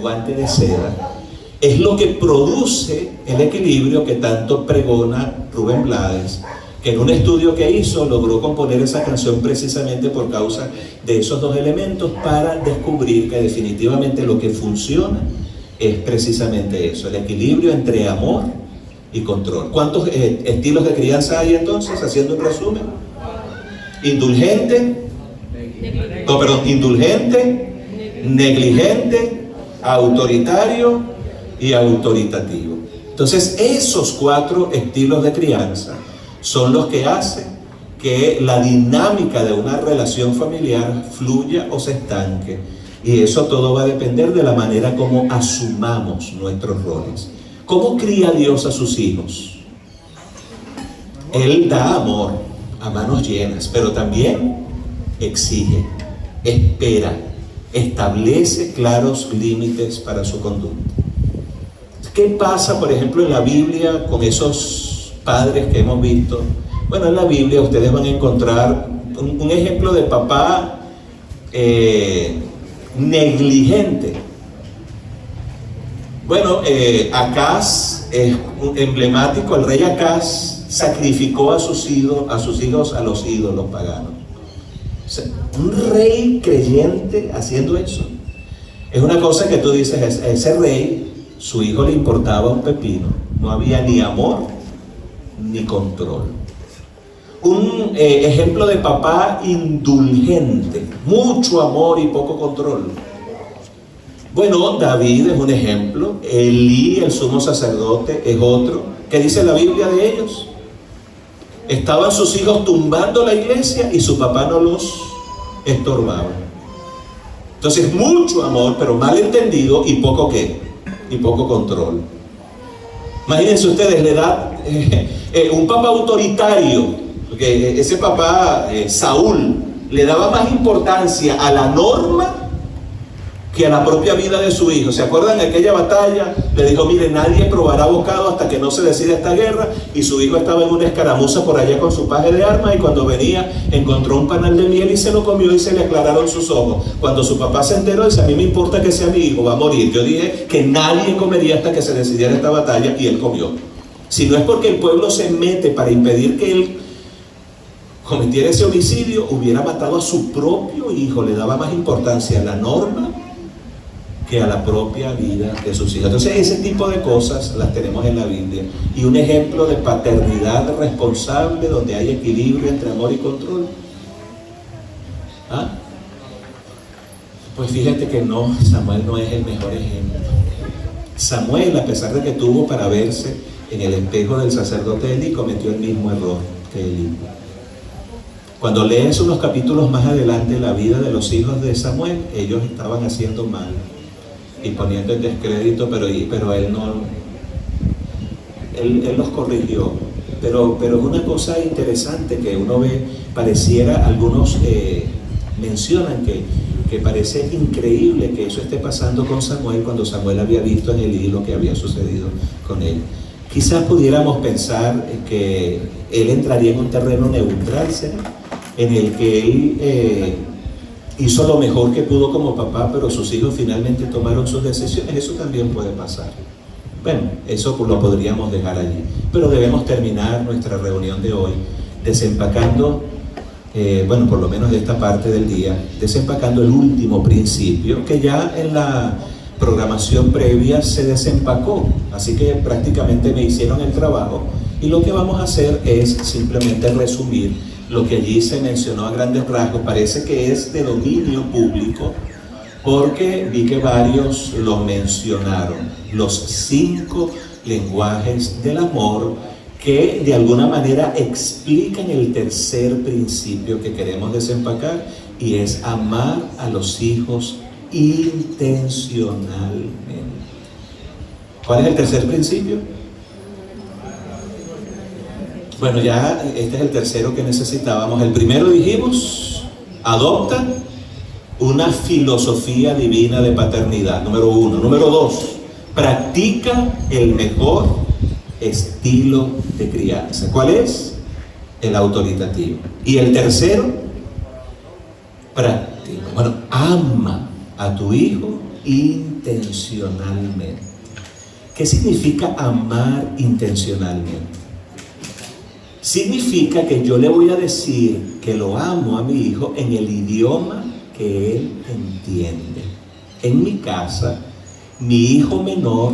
[SPEAKER 4] guante de seda, es lo que produce el equilibrio que tanto pregona Rubén Blades, que en un estudio que hizo logró componer esa canción precisamente por causa de esos dos elementos, para descubrir que definitivamente lo que funciona es precisamente eso, el equilibrio entre amor y control. ¿Cuántos estilos de crianza hay entonces? Haciendo un resumen: indulgente, negligente, autoritario y autoritativo. Entonces, esos 4 estilos de crianza son los que hacen que la dinámica de una relación familiar fluya o se estanque, y eso todo va a depender de la manera como asumamos nuestros roles. ¿Cómo cría Dios a sus hijos? Él da amor a manos llenas, pero también exige, espera, establece claros límites para su conducta. ¿Qué pasa, por ejemplo, en la Biblia con esos padres que hemos visto? Bueno, en la Biblia ustedes van a encontrar un ejemplo de papá negligente. Bueno, Acaz es emblemático. El rey Acaz sacrificó a sus hijos a los ídolos paganos. O sea, un rey creyente haciendo eso es una cosa que tú dices: ese rey, su hijo le importaba un pepino, no había ni amor ni control. Un ejemplo de papá indulgente, mucho amor y poco control. Bueno, David es un ejemplo, Elí, el sumo sacerdote, es otro. ¿Qué dice la Biblia de ellos? Estaban sus hijos tumbando la iglesia y su papá no los estorbaba. Entonces, mucho amor, pero mal entendido, y poco ¿qué? Y poco control. Imagínense ustedes, le da un papá autoritario, porque ese papá, Saúl, le daba más importancia a la norma que a la propia vida de su hijo. ¿Se acuerdan de aquella batalla? Le dijo: mire, nadie probará bocado hasta que no se decida esta guerra. Y su hijo estaba en una escaramuza por allá con su paje de armas, y cuando venía encontró un panal de miel y se lo comió y se le aclararon sus ojos. Cuando su papá se enteró, dice: a mí me importa que sea mi hijo, va a morir. Yo dije que nadie comería hasta que se decidiera esta batalla, y él comió. Si no es porque el pueblo se mete para impedir que él cometiera ese homicidio, hubiera matado a su propio hijo. Le daba más importancia a la norma que a la propia vida de sus hijos. Entonces, ese tipo de cosas las tenemos en la Biblia. Y un ejemplo de paternidad responsable, donde hay equilibrio entre amor y control. ¿Ah? Pues fíjate que no, Samuel no es el mejor ejemplo. Samuel, a pesar de que tuvo para verse en el espejo del sacerdote Elí, cometió el mismo error que Elí. Cuando lees unos capítulos más adelante la vida de los hijos de Samuel, ellos estaban haciendo mal y poniendo en descrédito, pero él no, él los corrigió. Pero es una cosa interesante que uno ve, pareciera algunos mencionan que parece increíble que eso esté pasando con Samuel cuando Samuel había visto en Elí lo que había sucedido con él. Quizás pudiéramos pensar que él entraría en un terreno neutral, ¿será? En el que él hizo lo mejor que pudo como papá, pero sus hijos finalmente tomaron sus decisiones. Eso también puede pasar. Bueno, eso lo podríamos dejar allí. Pero debemos terminar nuestra reunión de hoy desempacando, por lo menos de esta parte del día, desempacando el último principio que ya en la programación previa se desempacó. Así que prácticamente me hicieron el trabajo y lo que vamos a hacer es simplemente resumir lo que allí se mencionó a grandes rasgos. Parece que es de dominio público porque vi que varios lo mencionaron. Los 5 lenguajes del amor que de alguna manera explican el tercer principio que queremos desempacar, y es amar a los hijos intencionalmente. ¿Cuál es el tercer principio? Bueno, ya este es el tercero que necesitábamos. El primero dijimos, adopta una filosofía divina de paternidad, número 1. Número 2, practica el mejor estilo de crianza. ¿Cuál es? El autoritativo. Y el tercero, ama a tu hijo intencionalmente. ¿Qué significa amar intencionalmente? Significa que yo le voy a decir que lo amo a mi hijo en el idioma que él entiende. En mi casa, mi hijo menor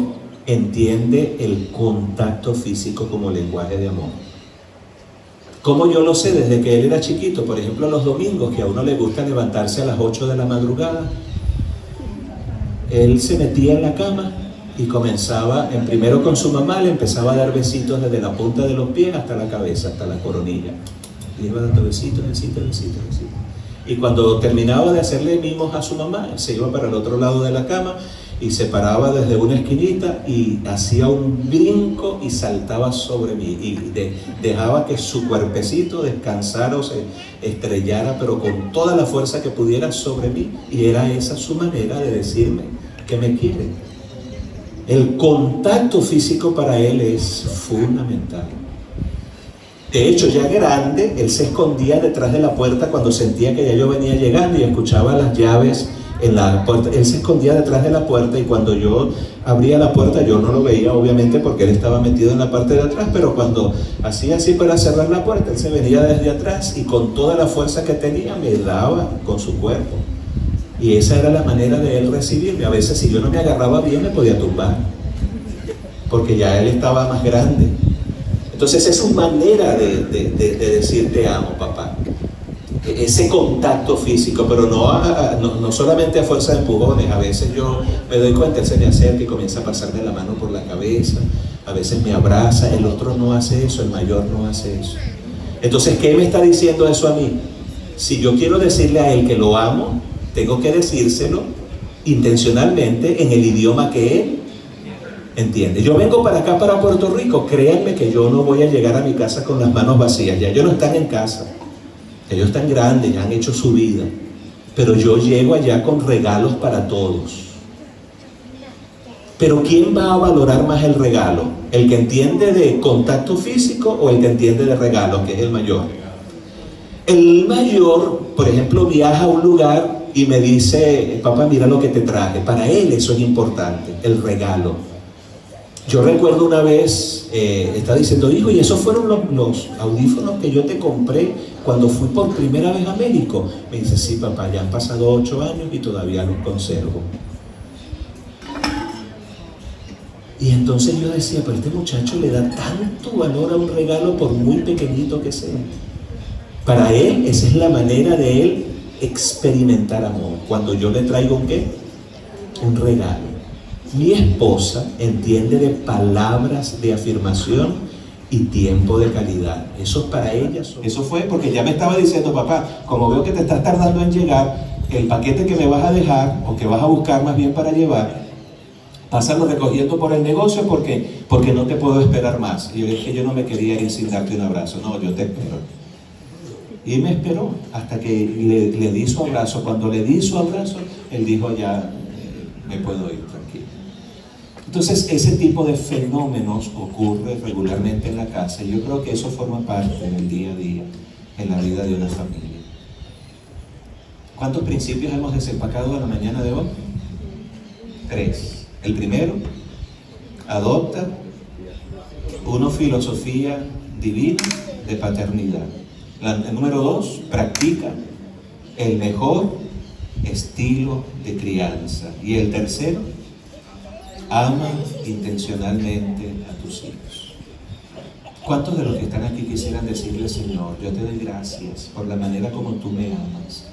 [SPEAKER 4] entiende el contacto físico como lenguaje de amor. ¿Cómo yo lo sé? Desde que él era chiquito, por ejemplo, los domingos, que a uno le gusta levantarse a las 8 de la madrugada, él se metía en la cama y comenzaba, primero con su mamá, le empezaba a dar besitos desde la punta de los pies hasta la cabeza, hasta la coronilla. Le iba dando besitos. Y cuando terminaba de hacerle mimos a su mamá, se iba para el otro lado de la cama y se paraba desde una esquinita y hacía un brinco y saltaba sobre mí y dejaba que su cuerpecito descansara o se estrellara, pero con toda la fuerza que pudiera sobre mí, y era esa su manera de decirme que me quiere. El contacto físico para él es fundamental. De hecho, ya grande, él se escondía detrás de la puerta cuando sentía que ya yo venía llegando y escuchaba las llaves en la puerta. Él se escondía detrás de la puerta y cuando yo abría la puerta yo no lo veía, obviamente, porque él estaba metido en la parte de atrás, pero cuando hacía así para cerrar la puerta, él se venía desde atrás y con toda la fuerza que tenía me daba con su cuerpo. Y esa era la manera de él recibirme. A veces, si yo no me agarraba bien, me podía tumbar, porque ya él estaba más grande. Entonces es su manera de decir te amo, papá. Ese contacto físico, pero no solamente a fuerza de empujones. A veces yo me doy cuenta, él se me acerca y comienza a pasarme la mano por la cabeza. A veces me abraza, el otro no hace eso, el mayor no hace eso. Entonces, ¿qué me está diciendo eso a mí? Si yo quiero decirle a él que lo amo, tengo que decírselo intencionalmente en el idioma que él entiende. Yo vengo para acá, para Puerto Rico, créanme que yo no voy a llegar a mi casa con las manos vacías. Ya ellos no están en casa, ellos están grandes, ya han hecho su vida, pero yo llego allá con regalos para todos. Pero ¿quién va a valorar más el regalo? ¿El que entiende de contacto físico o el que entiende de regalo, que es el mayor? El mayor, por ejemplo, viaja a un lugar y me dice, papá, mira lo que te traje. Para él eso es importante, el regalo. Yo recuerdo una vez, está diciendo, hijo, y esos fueron los audífonos que yo te compré cuando fui por primera vez a México. Me dice, sí, papá, ya han pasado 8 años y todavía los conservo. Y entonces yo decía, pero este muchacho le da tanto valor a un regalo por muy pequeñito que sea. Para él, esa es la manera de él experimentar amor. Cuando yo le traigo ¿un qué? Un regalo. Mi esposa entiende de palabras de afirmación y tiempo de calidad. Eso es para ella. Eso fue porque ya me estaba diciendo, papá, como veo que te estás tardando en llegar, el paquete que me vas a dejar, o que vas a buscar más bien para llevar, pásalo recogiendo por el negocio porque no te puedo esperar más. Y yo dije que yo no me quería ir sin darte un abrazo. No, yo te espero. Y me esperó hasta que le di su abrazo. Cuando le di su abrazo, él dijo, ya me puedo ir tranquilo. Entonces, ese tipo de fenómenos ocurre regularmente en la casa. Y yo creo que eso forma parte del día a día en la vida de una familia. ¿Cuántos principios hemos desempacado en la mañana de hoy? 3. El primero, adopta una filosofía divina de paternidad. El número 2, practica el mejor estilo de crianza. Y el tercero, ama intencionalmente a tus hijos. ¿Cuántos de los que están aquí quisieran decirle, Señor, yo te doy gracias por la manera como tú me amas?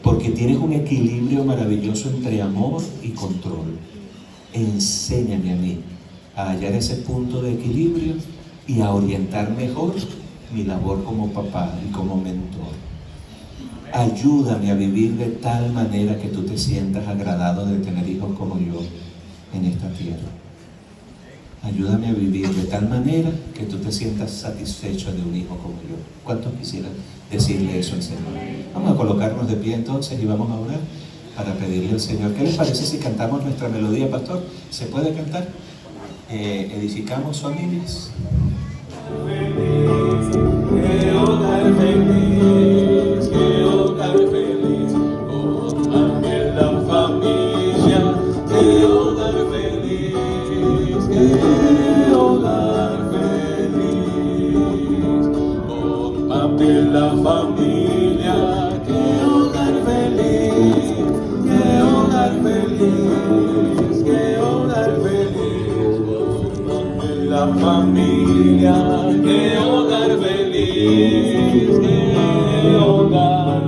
[SPEAKER 4] Porque tienes un equilibrio maravilloso entre amor y control. Enséñame a mí a hallar ese punto de equilibrio y a orientar mejor mi labor como papá y como mentor. Ayúdame a vivir de tal manera que tú te sientas agradado de tener hijos como yo en esta tierra. Ayúdame a vivir de tal manera que tú te sientas satisfecho de un hijo como yo. ¿Cuántos quisieran decirle eso al Señor? Vamos a colocarnos de pie entonces y vamos a orar para pedirle al Señor. ¿Qué les parece si cantamos nuestra melodía, pastor? ¿Se puede cantar? Edificamos familias.
[SPEAKER 2] Qué hogar feliz, qué hogar feliz, oh, amén la familia, qué hogar feliz, qué hogar feliz, oh, amén la familia, qué hogar feliz, qué hogar feliz, qué hogar feliz, oh, amén la familia, qué hogar feliz, qué hogar